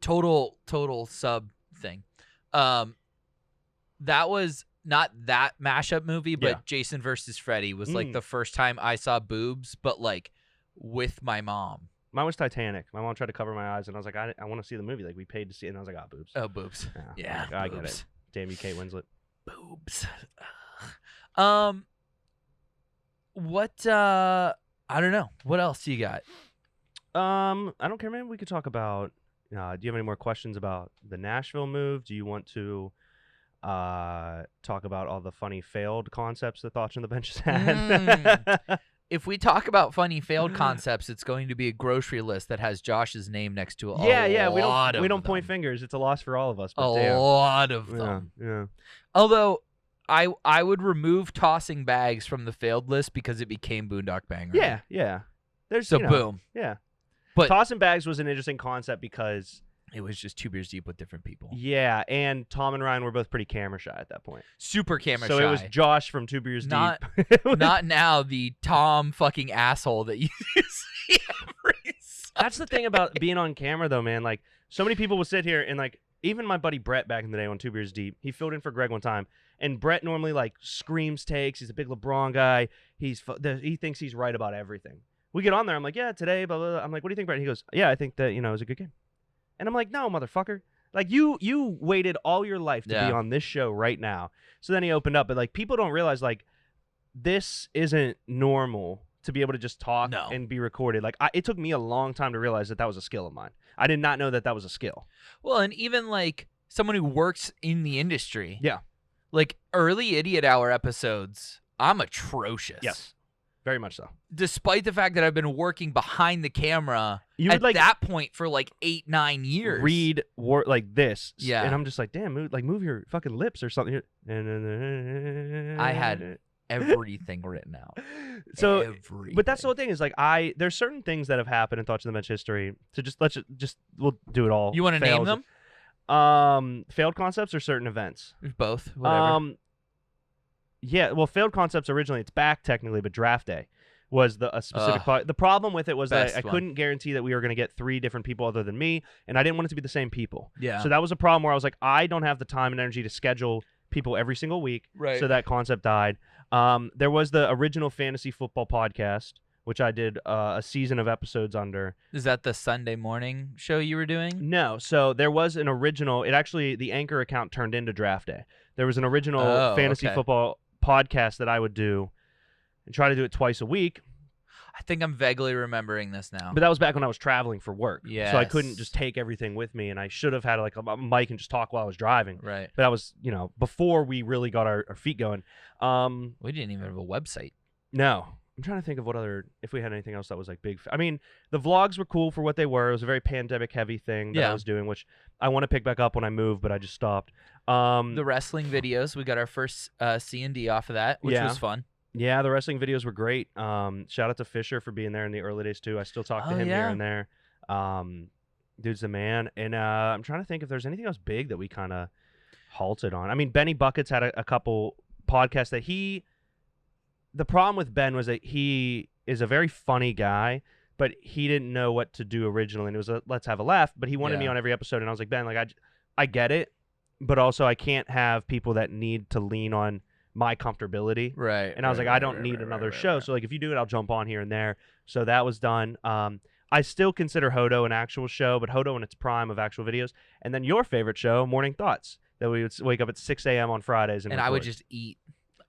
Total sub thing. That was not that mashup movie, but Yeah. Jason versus Freddy was like the first time I saw boobs, but like with my mom. Mine was Titanic. My mom tried to cover my eyes, and I was like, I want to see the movie. Like, we paid to see it, and I was like, boobs. Oh, boobs. Yeah, Like, I get boobs. it. Damn you, Kate Winslet. Boobs. What? I don't know. What else do you got? I don't care, man. We could talk about. Do you have any more questions about the Nashville move? Do you want to talk about all the funny failed concepts that Thoughts on the Bench has had? If we talk about funny failed concepts, it's going to be a grocery list that has Josh's name next to it. Yeah. We don't point fingers. It's a loss for all of us. But A lot of them. Yeah. Although I would remove tossing bags from the failed list because it became Boondock Banger. Yeah. There's So boom. Yeah. But tossing bags was an interesting concept because it was just 2 beers deep with different people. yeah, and Tom and Ryan were both pretty camera shy at that point. Super camera So shy. it was Josh from 2 Beers Not- Deep. Not now the Tom fucking asshole that you see every That's the thing about being on camera, though, man. Like, so many people will sit here and, like, even my buddy Brett back in the day on 2 Beers Deep, he filled in for Greg one time. And Brett normally, like, screams takes. He's a big LeBron guy. He thinks he's right about everything. We get on there. I'm like, yeah, today, blah, blah, blah. I'm like, what do you think, Brett? He goes, yeah, I think that, it was a good game. And I'm like, no, motherfucker. Like, you waited all your life to be on this show right now. So then he opened up. But, like, people don't realize, like, this isn't normal to be able to just talk No. and be recorded. Like it took me a long time to realize that was a skill of mine. I did not know that was a skill. Well, and even like someone who works in the industry. Yeah. Like early Idiot Hour episodes, I'm atrocious. Yes. Very much so. Despite the fact that I've been working behind the camera at that point for like 8-9 years. Read like this. Yeah. And I'm just like, damn, move your fucking lips or something. I had everything written out. So, everything. But that's the whole thing is like there's certain things that have happened in Thoughts on the Bench history. So we'll do it all. You want to name them? Failed concepts or certain events? Both. Whatever. Yeah, well, failed concepts originally, it's back technically, but draft day was a specific part. The problem with it was that I couldn't guarantee that we were going to get 3 different people other than me, and I didn't want it to be the same people. Yeah. So that was a problem where I was like, I don't have the time and energy to schedule people every single week. Right. So that concept died. There was the original fantasy football podcast, which I did a season of episodes under. Is that the Sunday morning show you were doing? No. So there was an original. It actually, the Anchor account turned into draft day. There was an original fantasy football podcast that I would do and try to do it twice a week. I think I'm vaguely remembering this now. But that was back when I was traveling for work. Yes. So I couldn't just take everything with me, and I should have had like a mic and just talk while I was driving. Right. But that was, before we really got our feet going. We didn't even have a website. No. I'm trying to think of if we had anything else that was like big. I mean, the vlogs were cool for what they were. It was a very pandemic heavy thing that I was doing, which I want to pick back up when I move, but I just stopped. The wrestling videos, we got our first C&D off of that, which was fun. Yeah, the wrestling videos were great. Shout out to Fisher for being there in the early days too. I still talk to him here and there. Dude's the man. And I'm trying to think if there's anything else big that we kind of halted on. I mean, Benny Buckets had a couple podcasts that the problem with Ben was that he is a very funny guy, but he didn't know what to do originally. And it was let's have a laugh, but he wanted me on every episode. And I was like, Ben, like I get it, but also I can't have people that need to lean on my comfortability. Right. And I was like, I don't need another show. So like, if you do it, I'll jump on here and there. So that was done. I still consider Hodo an actual show, but Hodo in its prime of actual videos. And then your favorite show, Morning Thoughts, that we would wake up at 6 a.m. on Fridays. And I would just eat.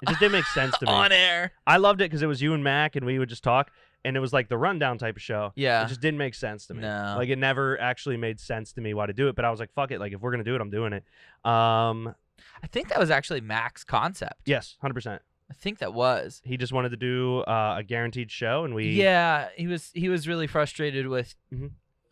It just didn't make sense to me. On air. I loved it because it was you and Mac, and we would just talk, and it was like the rundown type of show. Yeah. It just didn't make sense to me. No. Like, it never actually made sense to me why to do it, but I was like, fuck it. Like, if we're going to do it, I'm doing it. I think that was actually Mac's concept. Yes, 100%. I think that was. He just wanted to do a guaranteed show, and we... Yeah, he was really frustrated with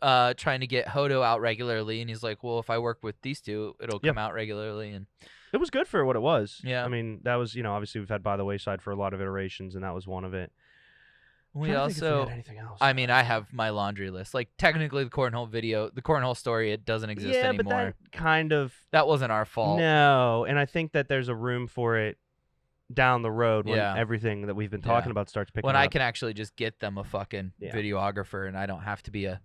trying to get Hodo out regularly, and he's like, well, if I work with these two, it'll come out regularly, and... It was good for what it was. Yeah. I mean, that was, obviously we've had By the Wayside for a lot of iterations, and that was one of it. We also, had anything else. I mean, I have my laundry list. Like, technically, the cornhole story, it doesn't exist anymore. Yeah, but that kind of... That wasn't our fault. No, and I think that there's a room for it down the road when everything that we've been talking about starts picking up. When I can actually just get them a fucking videographer, and I don't have to be a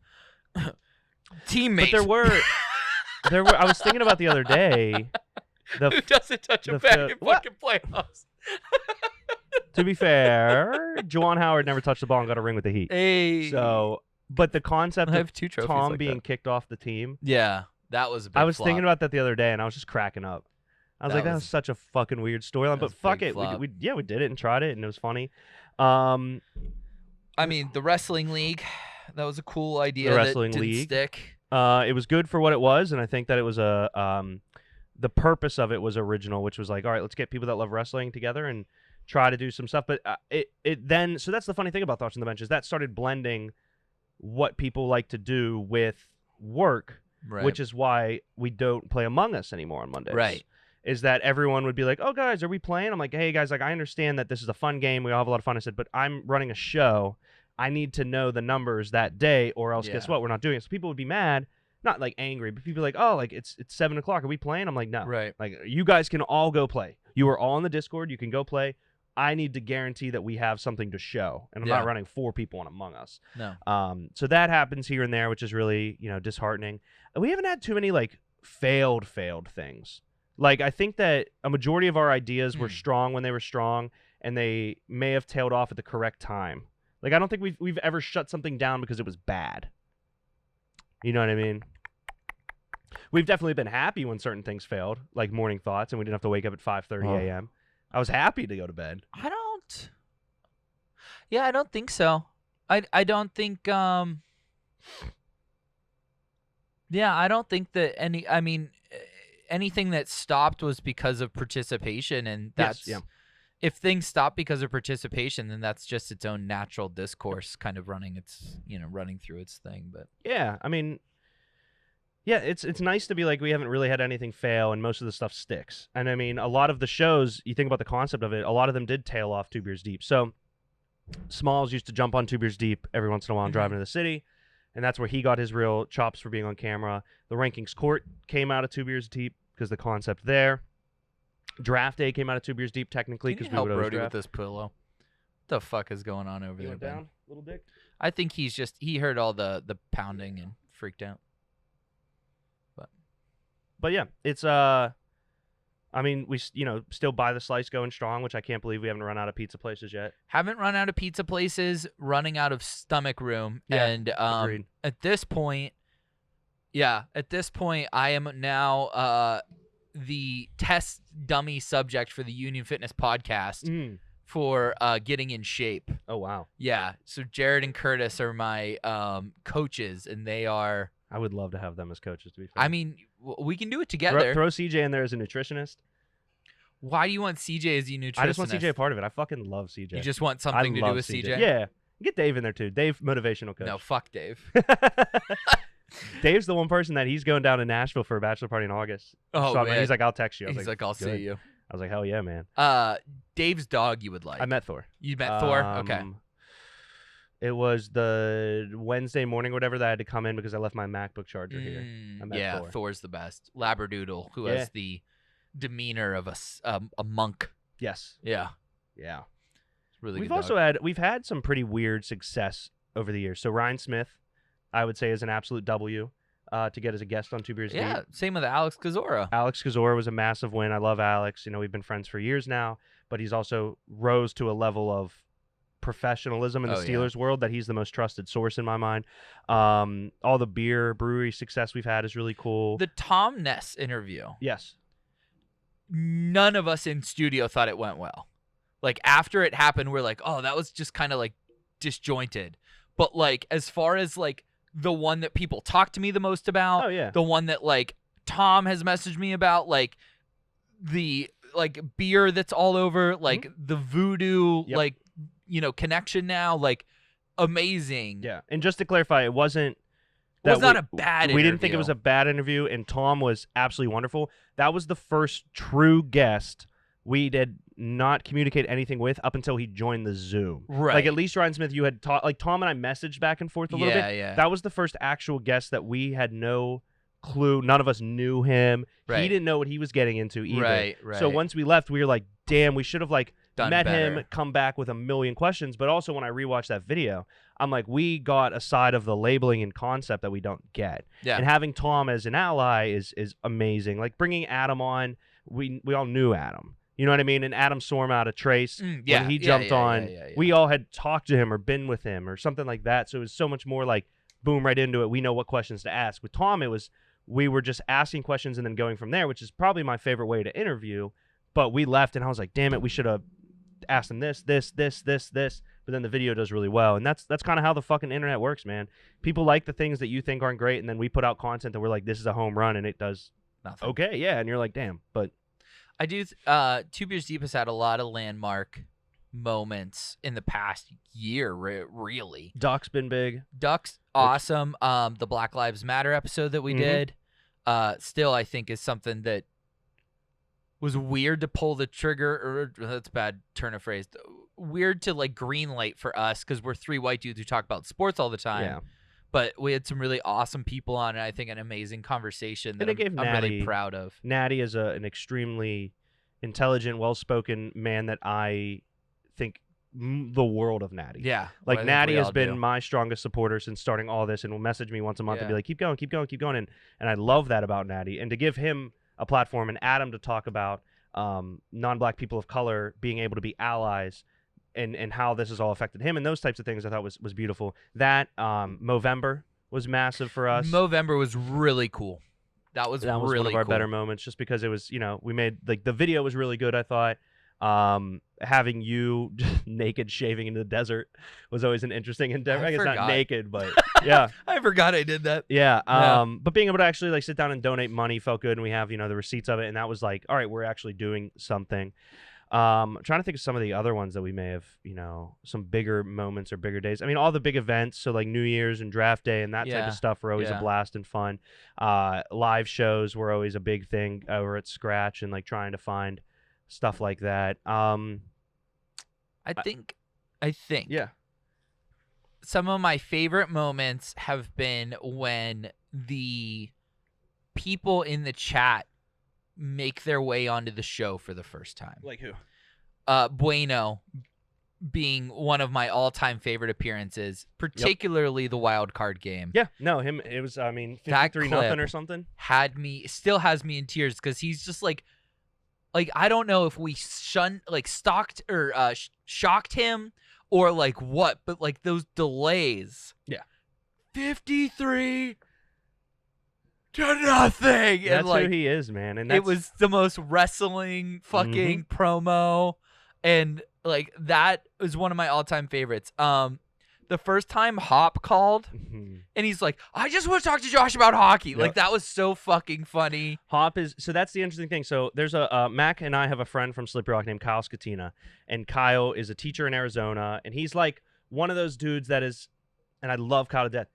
teammate. But there were. I was thinking about the other day... Who doesn't touch a bag in fucking playoffs? To be fair, Juwan Howard never touched the ball and got a ring with the Heat. Hey. So, but the concept of Tom being kicked off the team. Yeah, that was a big I was flop. thinking about that the other day, and I was just cracking up. I was like, that was such a fucking weird storyline, but fuck it. We did it and tried it, and it was funny. I mean, the wrestling league, that was a cool idea. The wrestling that didn't league. stick. It was good for what it was, and I think that it was the purpose of it was original, which was like, all right, let's get people that love wrestling together and try to do some stuff. But it then, so that's the funny thing about Thoughts on the Bench is that started blending what people like to do with work, which is why we don't play Among Us anymore on Mondays. Right. Is that everyone would be like, oh, guys, are we playing? I'm like, hey, guys, like I understand that this is a fun game. We all have a lot of fun. I said, but I'm running a show. I need to know the numbers that day, or else guess what? We're not doing it. So people would be mad. Not like angry, but people like, oh, like it's 7 o'clock. Are we playing? I'm like, no. Right. Like you guys can all go play. You are all in the Discord. You can go play. I need to guarantee that we have something to show, and I'm not running 4 people on Among Us. No. So that happens here and there, which is really disheartening. We haven't had too many like failed things. Like I think that a majority of our ideas were strong when they were strong, and they may have tailed off at the correct time. Like I don't think we've ever shut something down because it was bad. You know what I mean? We've definitely been happy when certain things failed, like Morning Thoughts, and we didn't have to wake up at 5:30 a.m. I was happy to go to bed. Yeah, I don't think so. I don't think yeah, I don't think that anything that stopped was because of participation, and that's Yes, yeah. if things stop because of participation, then that's just its own natural discourse kind of running through its thing. But Yeah, I mean, yeah, it's nice to be like we haven't really had anything fail, and most of the stuff sticks. And I mean, a lot of the shows, you think about the concept of it, a lot of them did tail off Two Beers Deep. So Smalls used to jump on Two Beers Deep every once in a while and driving to the city, and that's where he got his real chops for being on camera. The Rankings Court came out of Two Beers Deep because the concept there. Draft Day came out of Two Beers Deep technically can because you we would help always Brody draft. with this pillow? What the fuck is going on over You there, went Ben? down, little dick. I think he heard all the pounding and freaked out. But yeah, it's I mean, we still buy the slice going strong, which I can't believe we haven't run out of pizza places yet. Haven't run out of pizza places, running out of stomach room, Yeah, and agreed. at this point, I am now the test dummy subject for the Union Fitness podcast for getting in shape. Oh wow. Yeah, so Jared and Curtis are my coaches, and they are. I would love to have them as coaches. To be fair, I mean, we can do it together. throw CJ in there as a nutritionist. Why do you want CJ as your nutritionist? I just want CJ a part of it. I fucking love CJ. You just want something to do with CJ? Yeah. Get Dave in there too. Dave, motivational coach. No, fuck Dave. Dave's the one person that he's going down to Nashville for a bachelor party in August. Oh, so man. He's like, I'll text you. I was He's like, I'll good. see you. I was like, hell yeah, man. Dave's dog you would like. I met Thor. You met Thor? Okay. It was the Wednesday morning or whatever that I had to come in because I left my MacBook charger here. I met Yeah, Thor. Thor's the best. Labradoodle, who has the demeanor of a monk. Yes. Yeah. Yeah. It's really We've good also dog. we've had some pretty weird success over the years. So Ryan Smith, I would say, is an absolute W to get as a guest on Two Beers Deep. Yeah, same with Alex Kazora. Alex Kazora was a massive win. I love Alex. We've been friends for years now, but he's also rose to a level of professionalism in the Steelers world that he's the most trusted source in my mind. All the beer brewery success we've had is really cool. The Tom Ness interview. Yes. None of us in studio thought it went well. Like after it happened, we're like, oh, that was just kind of like disjointed. But like as far as like the one that people talk to me the most about, the one that like Tom has messaged me about, like the like beer that's all over, like the voodoo, like connection now, like amazing. Yeah, and just to clarify, it wasn't. It was not a bad interview. We didn't think it was a bad interview, and Tom was absolutely wonderful. That was the first true guest we did not communicate anything with up until he joined the Zoom. Right. Like at least Ryan Smith, you had taught. Like Tom and I messaged back and forth a little bit. Yeah. That was the first actual guest that we had no clue. None of us knew him. Right. He didn't know what he was getting into either. Right. So once we left, we were like, damn, we should have like met better. him, come back with a million questions. But also when I rewatched that video, I'm like, we got a side of the labeling and concept that we don't get. Yeah. And having Tom as an ally is amazing. Like bringing Adam on, we all knew Adam. You know what I mean? And Adam Sorm out of Trace, when he jumped on, we all had talked to him or been with him or something like that. So it was so much more like, boom, right into it. We know what questions to ask. With Tom, we were just asking questions and then going from there, which is probably my favorite way to interview. But we left and I was like, damn it, we should have asked him this. But then the video does really well. And that's kind of how the fucking internet works, man. People like the things that you think aren't great, and then we put out content that we're like, this is a home run, and it does nothing. Okay, yeah. And you're like, damn. But I do. Two Beers Deep has had a lot of landmark moments in the past year, really. Duck's been big. Duck's awesome. The Black Lives Matter episode that we did, still I think is something that was weird to pull the trigger, or that's a bad turn of phrase. Weird to like green light for us because we're three white dudes who talk about sports all the time. Yeah. But we had some really awesome people on, and I think an amazing conversation that I'm really proud of. Natty is an extremely intelligent, well-spoken man that I think the world of Natty. Yeah. Like Natty has been my strongest supporter since starting all this, and will message me once a month and be like, keep going. And I love that about Natty. And to give him a platform and Adam to talk about non-black people of color being able to be allies and how this has all affected him and those types of things I thought was beautiful. That Movember was massive for us. Movember was really cool. That was really one of our cool. better moments just because it was, we made like the video was really good, I thought. Having you just naked shaving in the desert was always an interesting endeavor. I guess forgot. not naked, but yeah. I forgot I did that. Yeah. Yeah. But being able to actually like sit down and donate money felt good, and we have, the receipts of it, and that was like, all right, we're actually doing something. I'm trying to think of some of the other ones that we may have, some bigger moments or bigger days. I mean, all the big events, so like New Year's and draft day and that type Yeah. of stuff were always a Yeah. blast and fun. Live shows were always a big thing over at Scratch and like trying to find stuff like that. I think Yeah. some of my favorite moments have been when the people in the chat make their way onto the show for the first time. Like who? Bueno being one of my all-time favorite appearances, particularly the wild card game. Yeah. No, him. It was, 53-0 or something. Still has me in tears because he's just like I don't know if we stalked or shocked him or like what, but like those delays. Yeah. 53 to nothing. That's and like, who he is, man. And it was the most wrestling fucking promo, and like that was one of my all-time favorites. The first time Hop called, and he's like, I just want to talk to Josh about hockey. Yep. Like, that was so fucking funny. Hop is, so that's the interesting thing. So there's Mac and I have a friend from Slippery Rock named Kyle Scatina, and Kyle is a teacher in Arizona, and he's like one of those dudes that is, and I love Kyle to death,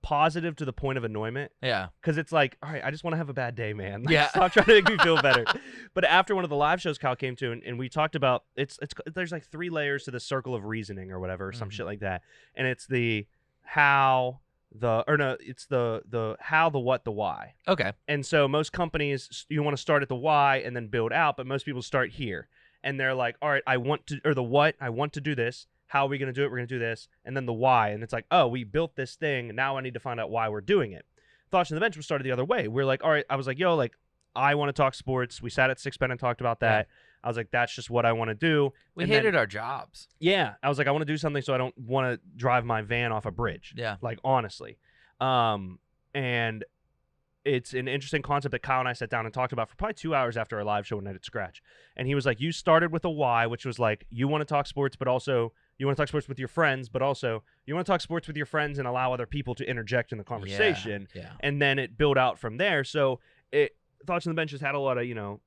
positive to the point of annoyment. Yeah. Because it's like, all right, I just want to have a bad day, man. Like, Yeah. Stop trying to make me feel better. But after one of the live shows Kyle came to, and we talked about, there's like 3 layers to the circle of reasoning or whatever, or some shit like that. And it's the how, it's the how, the what, the why. Okay. And so most companies, you want to start at the why and then build out, but most people start here. And they're like, all right, I want to do this. How are we going to do it? We're going to do this. And then the why. And it's like, oh, we built this thing. Now I need to find out why we're doing it. Thoughts on the Bench was started the other way. We're like, all right, I was like, yo, like, I want to talk sports. We sat at Six Ben and talked about that. I was like, that's just what I want to do. We And hated then, our jobs. yeah. I was like, I want to do something so I don't want to drive my van off a bridge. Yeah. Like, honestly. And it's an interesting concept that Kyle and I sat down and talked about for probably 2 hours after our live show one night at Scratch. And he was like, you started with a why, which was like, you want to talk sports, but also you want to talk sports with your friends, but also you want to talk sports with your friends and allow other people to interject in the conversation. Yeah. And then it built out from there. So Thoughts on the Bench has had a lot of,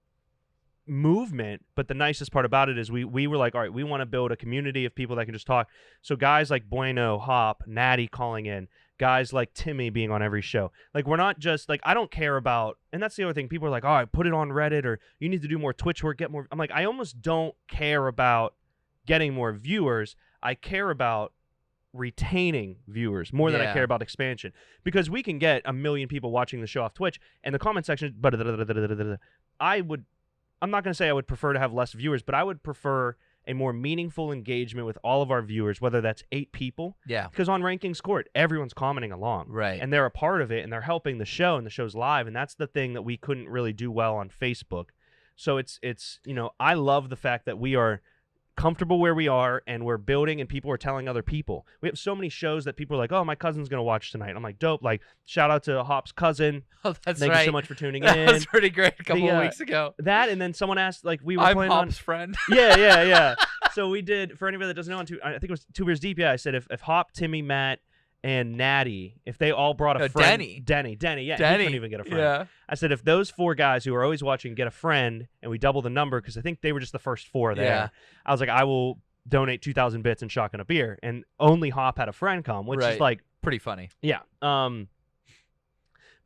movement, but the nicest part about it is we were like, all right, we want to build a community of people that can just talk. So guys like Bueno, Hop, Natty calling in, guys like Timmy being on every show. Like, we're not just like, I don't care about, and that's the other thing. People are like, all right, put it on Reddit, or you need to do more Twitch work, get more. I'm like, I almost don't care about getting more viewers. I care about retaining viewers more than I care about expansion, because we can get 1 million people watching the show off Twitch, and the comment section, I'm not going to say I would prefer to have less viewers, but I would prefer a more meaningful engagement with all of our viewers, whether that's 8 people. Yeah. Because on Rankings Court, everyone's commenting along. Right. And they're a part of it, and they're helping the show, and the show's live, and that's the thing that we couldn't really do well on Facebook. So it's I love the fact that we are comfortable where we are, and we're building, and people are telling other people. We have so many shows that people are like, oh, my cousin's going to watch tonight. I'm like, dope. Like, shout out to Hop's cousin. Oh, that's Thank right. you so much for tuning That in. was pretty great a couple of weeks ago. That, and then someone asked, like, we were I'm playing Hop's on... friend. Yeah. So we did, for anybody that doesn't know, I think it was 2 Beers Deep, I said if Hop, Timmy, Matt, and Natty, if they all brought a friend... Denny, yeah. He couldn't even get a friend. Yeah. I said, if those 4 guys who are always watching get a friend, and we double the number, because I think they were just the first 4 there, Yeah. I was like, I will donate 2,000 bits and shotgun a beer. And only Hop had a friend come, which is like... pretty funny. Yeah. But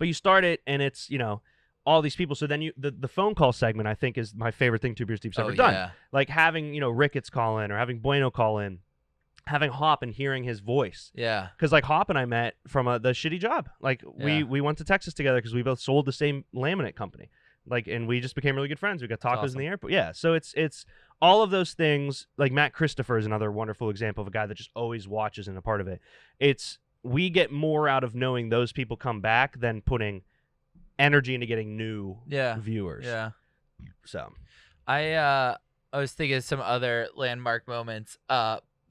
you start it, and it's, all these people. So then the phone call segment, I think, is my favorite thing 2 Beers Deep's ever done. Yeah. Like having, Ricketts call in, or having Bueno call in, having Hop and hearing his voice. Yeah. Because like Hop and I met from the shitty job. Like we went to Texas together because we both sold the same laminate company. Like, and we just became really good friends. We got tacos in the airport. Yeah. So it's all of those things. Like Matt Christopher is another wonderful example of a guy that just always watches and a part of it. We get more out of knowing those people come back than putting energy into getting new viewers. Yeah. So I was thinking of some other landmark moments.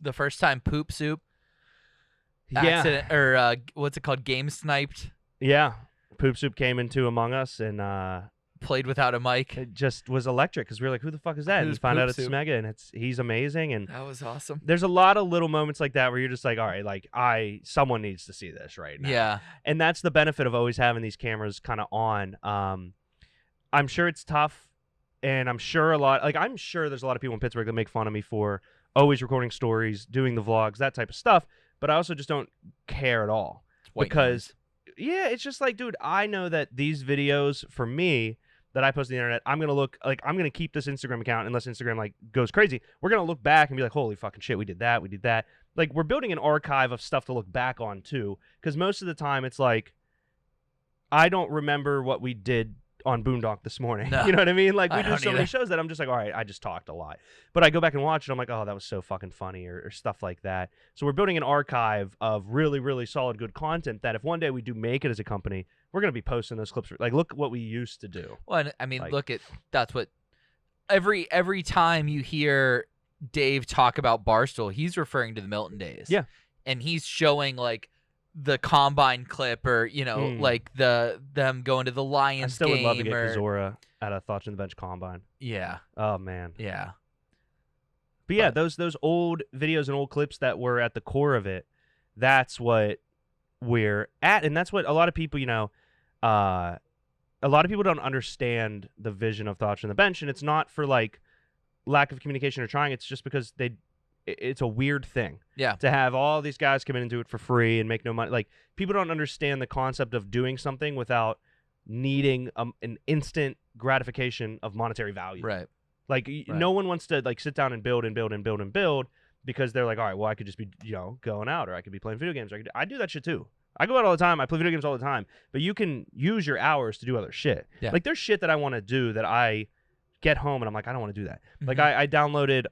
The first time Poop Soup accident, or what's it called? Game sniped. Yeah. Poop Soup came into Among Us, and played without a mic. It just was electric because we were like, who the fuck is that? And you Who's find out Poop it's Soup? Smega, and he's amazing. And That was awesome. there's a lot of little moments like that where you're just like, all right, like someone needs to see this right now. Yeah. And that's the benefit of always having these cameras kind of on. I'm sure it's tough, and I'm sure there's a lot of people in Pittsburgh that make fun of me for always recording stories, doing the vlogs, that type of stuff. But I also just don't care at all because, yeah, it's just like, dude, I know that these videos for me that I post on the internet, I'm gonna keep this Instagram account unless Instagram like goes crazy. We're gonna look back and be like, holy fucking shit, we did that. Like, we're building an archive of stuff to look back on too, because most of the time it's like, I don't remember what we did on Boondock this morning. No, you know what I mean? Like, we I do don't so many either. shows that I'm just like, all right, I just talked a lot. But I go back and watch it, I'm like, oh, that was so fucking funny, or stuff like that. So we're building an archive of really, really solid, good content that if one day we do make it as a company, we're going to be posting those clips. Like, look what we used to do. Well, and, I mean, Like- that's what every time you hear Dave talk about Barstool, he's referring to the Milton days. Yeah. And he's showing like the combine clip, or like them going to the Lions I still game, would love to get or Zora at a Thoughts on the Bench combine. yeah, Oh, man. yeah. But yeah, But- those old videos and old clips that were at the core of it, that's what we're at. And that's what a lot of people, a lot of people don't understand the vision of Thoughts on the Bench. And it's not for like lack of communication or trying. It's just because it's a weird thing. Yeah. To have all these guys come in and do it for free and make no money. Like, people don't understand the concept of doing something without needing an instant gratification of monetary value. Right. Like, no one wants to like sit down and build and build and build and build because they're like, all right, well, I could just be going out, or I could be playing video games. Or I do that shit too. I go out all the time. I play video games all the time. But you can use your hours to do other shit. Yeah. Like, there's shit that I want to do that I get home and I'm like, I don't want to do that. Like, Mhm. I downloaded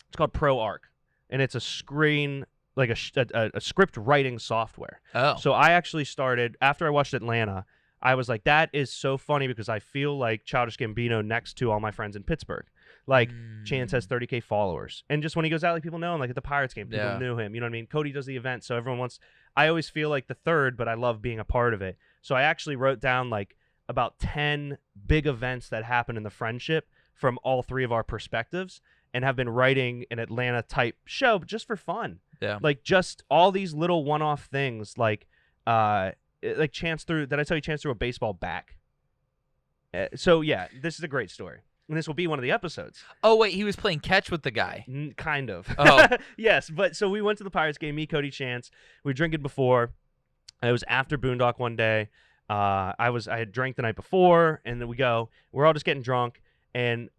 it's called Pro Arc, and it's a screen like a script writing software. Oh. So I actually started after I watched Atlanta. I was like, that is so funny because I feel like Childish Gambino next to all my friends in Pittsburgh. Like, Chance has 30K followers. And just when he goes out, like, people know him. Like, at the Pirates game, people knew him. You know what I mean? Cody does the event, so everyone wants... I always feel like the third, but I love being a part of it. So I actually wrote down, like, about 10 big events that happened in the friendship from all three of our perspectives and have been writing an Atlanta-type show just for fun. Yeah. Like, just all these little one-off things, like Chance threw... Did I tell you Chance threw a baseball back? So, yeah, this is a great story. And this will be one of the episodes. Oh, wait, he was playing catch with the guy. Kind of. Oh. Yes, but so we went to the Pirates game, me, Cody, Chance. We were drinking before. It was after Boondock one day. I had drank the night before, and then we're all just getting drunk, and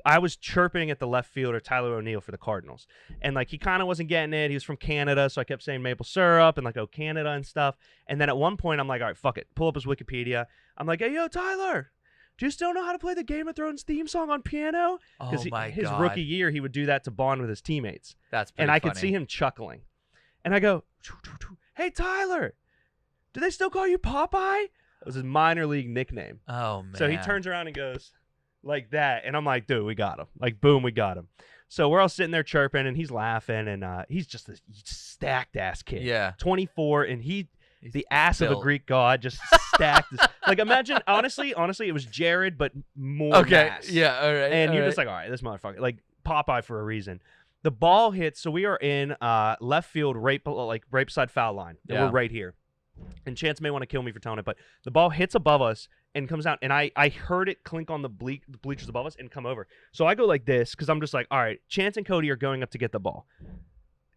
I was chirping at the left fielder, Tyler O'Neill, for the Cardinals. And, like, he kind of wasn't getting it. He was from Canada, so I kept saying maple syrup and, like, oh, Canada and stuff. And then at one point, I'm like, all right, fuck it. Pull up his Wikipedia. I'm like, hey, yo, Tyler, do you still know how to play the Game of Thrones theme song on piano? Oh, my his God. rookie year, he would do that to bond with his teammates. That's pretty And I funny. could see him chuckling. And I go, hey, Tyler, do they still call you Popeye? It was his minor league nickname. Oh, man. So he turns around and goes like that. And I'm like, dude, we got him. Like, boom, we got him. So we're all sitting there chirping, and he's laughing. And he's just a stacked-ass kid. Yeah. 24, and He's the ass of a built. Greek god, just stacked. Like, imagine, honestly, it was Jared, but more Okay. mass. Yeah, all right. And all you're right. just like, all right, this motherfucker, like Popeye for a reason. The ball hits, so we are in left field, right side foul line. And Yeah. we're right here. And Chance may want to kill me for telling it, but the ball hits above us and comes out, and I heard it clink on the bleachers above us and come over. So I go like this because I'm just like, all right, Chance and Cody are going up to get the ball.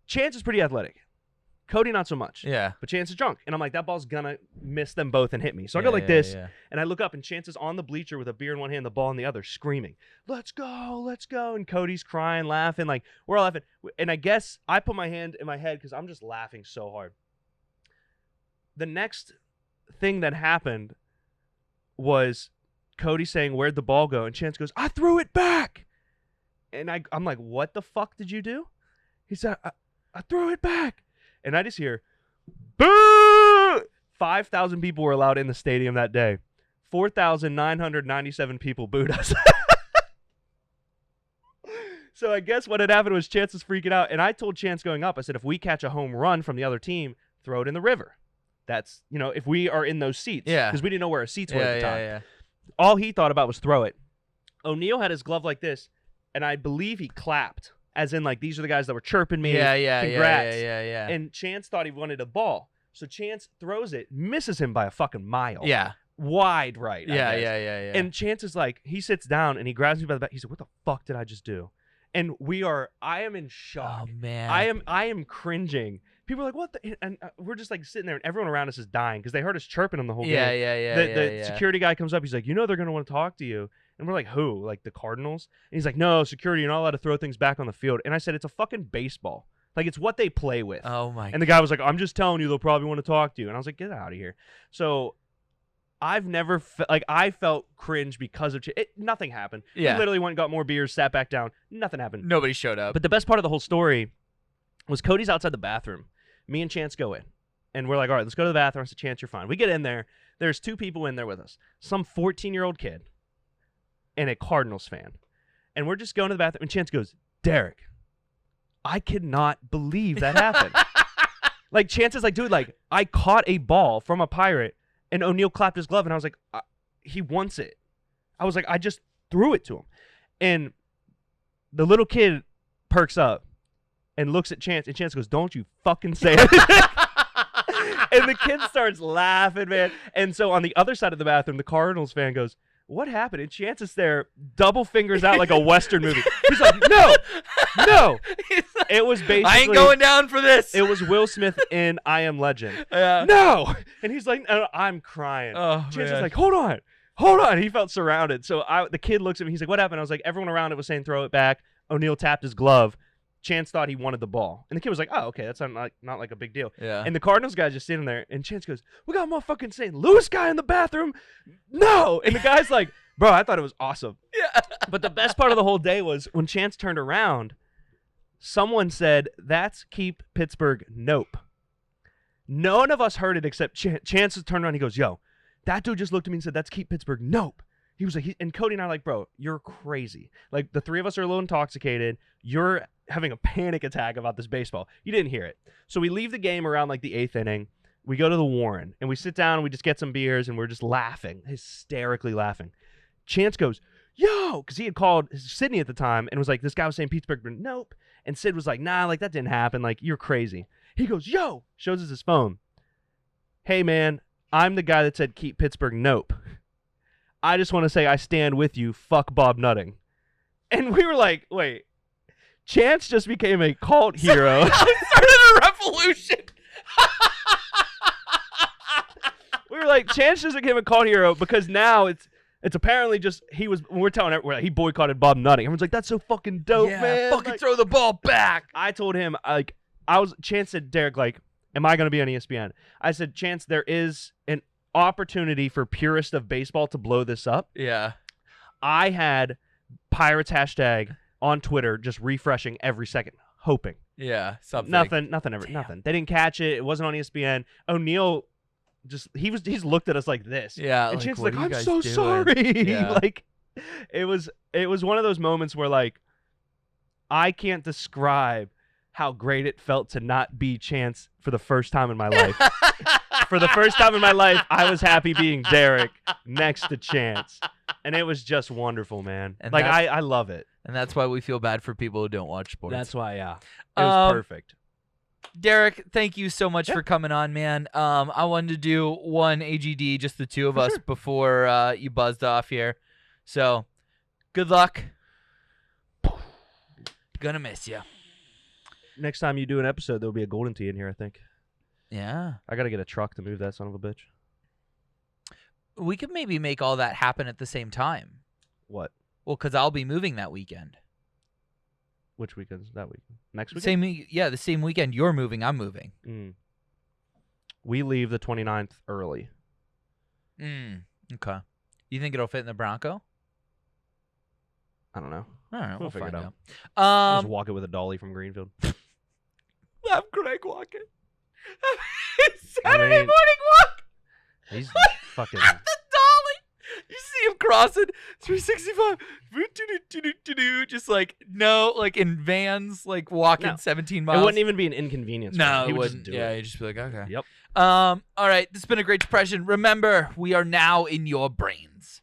Chance is pretty athletic. Cody, not so much. Yeah. But Chance is drunk. And I'm like, that ball's going to miss them both and hit me. So I Yeah, go like yeah, this, yeah. and I look up, and Chance is on the bleacher with a beer in one hand, the ball in the other, screaming, let's go, let's go. And Cody's crying, laughing. Like, we're all laughing. And I guess I put my hand in my head because I'm just laughing so hard. The next thing that happened was Cody saying, where'd the ball go? And Chance goes, I threw it back. And I'm like, what the fuck did you do? He said, I threw it back. And I just hear, boo! 5,000 people were allowed in the stadium that day. 4,997 people booed us. So I guess what had happened was Chance was freaking out. And I told Chance going up, I said, if we catch a home run from the other team, throw it in the river. That's, if we are in those seats. Yeah. Because we didn't know where our seats were at the time. Yeah. All he thought about was throw it. O'Neal had his glove like this, and I believe he clapped, as in like these are the guys that were chirping me. Congrats. Yeah. And Chance thought he wanted a ball, so Chance throws it, misses him by a fucking mile. Yeah. Wide right. Yeah. And Chance is like, he sits down and he grabs me by the back. He said, "What the fuck did I just do?" And I am in shock. Oh man. I am cringing. People are like, "What the?" And we're just like sitting there, and everyone around us is dying because they heard us chirping him the whole game. The security guy comes up. He's like, "You know they're gonna want to talk to you." And we're like, "Who? Like the Cardinals?" And he's like, "No, security. You're not allowed to throw things back on the field." And I said, "It's a fucking baseball. Like it's what they play with." Oh my. And the guy was like, "I'm just telling you, they'll probably want to talk to you." And I was like, "Get out of here." So I've never I felt cringe because of it. Nothing happened. Yeah. We literally went and got more beers, sat back down. Nothing happened. Nobody showed up. But the best part of the whole story was Cody's outside the bathroom. Me and Chance go in. And we're like, "All right, let's go to the bathroom." I said, "Chance, you're fine." We get in there. There's 2 people in there with us. Some 14-year-old kid and a Cardinals fan. And we're just going to the bathroom. And Chance goes, "Derek, I cannot believe that happened." Like, Chance is like, "Dude, like, I caught a ball from a Pirate. And O'Neal clapped his glove, and I was like, he wants it. I was like, I just threw it to him." And the little kid perks up and looks at Chance, and Chance goes, "Don't you fucking say it." And the kid starts laughing, man. And so on the other side of the bathroom, the Cardinals fan goes, "What happened?" And Chance is there, double fingers out like a Western movie. He's like, no. It was basically, "I ain't going down for this." It was Will Smith in I Am Legend. Yeah. No. And he's like, I'm crying. Oh, Chance man. is like, hold on. He felt surrounded. So the kid looks at me. He's like, "What happened?" I was like, everyone around it was saying throw it back. O'Neal tapped his glove. Chance thought he wanted the ball. And the kid was like, "Oh, okay, that's not like a big deal." Yeah. And the Cardinals guy just sitting there, and Chance goes, "We got a motherfucking St. Louis guy in the bathroom." No. And the guy's like, "Bro, I thought it was awesome." Yeah. But the best part of the whole day was when Chance turned around, someone said, "That's keep Pittsburgh nope." None of us heard it except Chance turned around. He goes, "Yo, that dude just looked at me and said, 'That's keep Pittsburgh nope.'" He was like, and Cody and I are like, "Bro, you're crazy. Like, the 3 of us are a little intoxicated. You're having a panic attack about this baseball." You didn't hear it. So we leave the game around like the 8th inning. We go to the Warren, and we sit down, and we just get some beers, and we're just laughing, hysterically laughing. Chance goes, "Yo," because he had called Sydney at the time and was like, "This guy was saying Pittsburgh nope." And Sid was like, "Nah, like that didn't happen. Like, you're crazy." He goes, "Yo," shows us his phone. "Hey, man, I'm the guy that said keep Pittsburgh nope. I just want to say I stand with you. Fuck Bob Nutting." And we were like, wait, Chance just became a cult hero. Started a revolution. We were like, Chance just became a cult hero because now it's apparently just we're telling everyone he boycotted Bob Nutting. Everyone's like, "That's so fucking dope, man. Fucking Like, throw the ball back." I told him, like, Chance said, "Derek, like, am I going to be on ESPN?" I said, "Chance, there is an opportunity for purist of baseball to blow this up." Yeah. I had Pirates hashtag on Twitter just refreshing every second, hoping. Yeah. Something. Nothing. They didn't catch it. It wasn't on ESPN. O'Neal he's looked at us like this. Yeah. And like, Chance's what like, are you "I'm guys so doing?" sorry. Yeah. Like, it was one of those moments where, like, I can't describe how great it felt to not be Chance for the first time in my life. For the first time in my life, I was happy being Derek next to Chance. And it was just wonderful, man. And like, I love it. And that's why we feel bad for people who don't watch sports. That's why, yeah. It was perfect. Derek, thank you so much for coming on, man. I wanted to do one AGD, just the 2 of us, before you buzzed off here. So, good luck. Gonna miss you. Next time you do an episode, there'll be a golden tee in here, I think. Yeah. I got to get a truck to move that son of a bitch. We could maybe make all that happen at the same time. What? Well, because I'll be moving that weekend. Which weekend? That week? Next weekend? The same weekend you're moving, I'm moving. We leave the 29th early. Okay. You think it'll fit in the Bronco? I don't know. All right, we'll figure find it out. I'll just walk it with a dolly from Greenfield. Have Greg walk it. Saturday morning walk. He's fucking... At the dolly. You see him crossing 365. Just like, in vans, like walking 17 miles. It wouldn't even be an inconvenience. No, he it would wouldn't. just do Yeah, it. you'd just be like, okay. Yep. All right. This has been a great depression. Remember, we are now in your brains.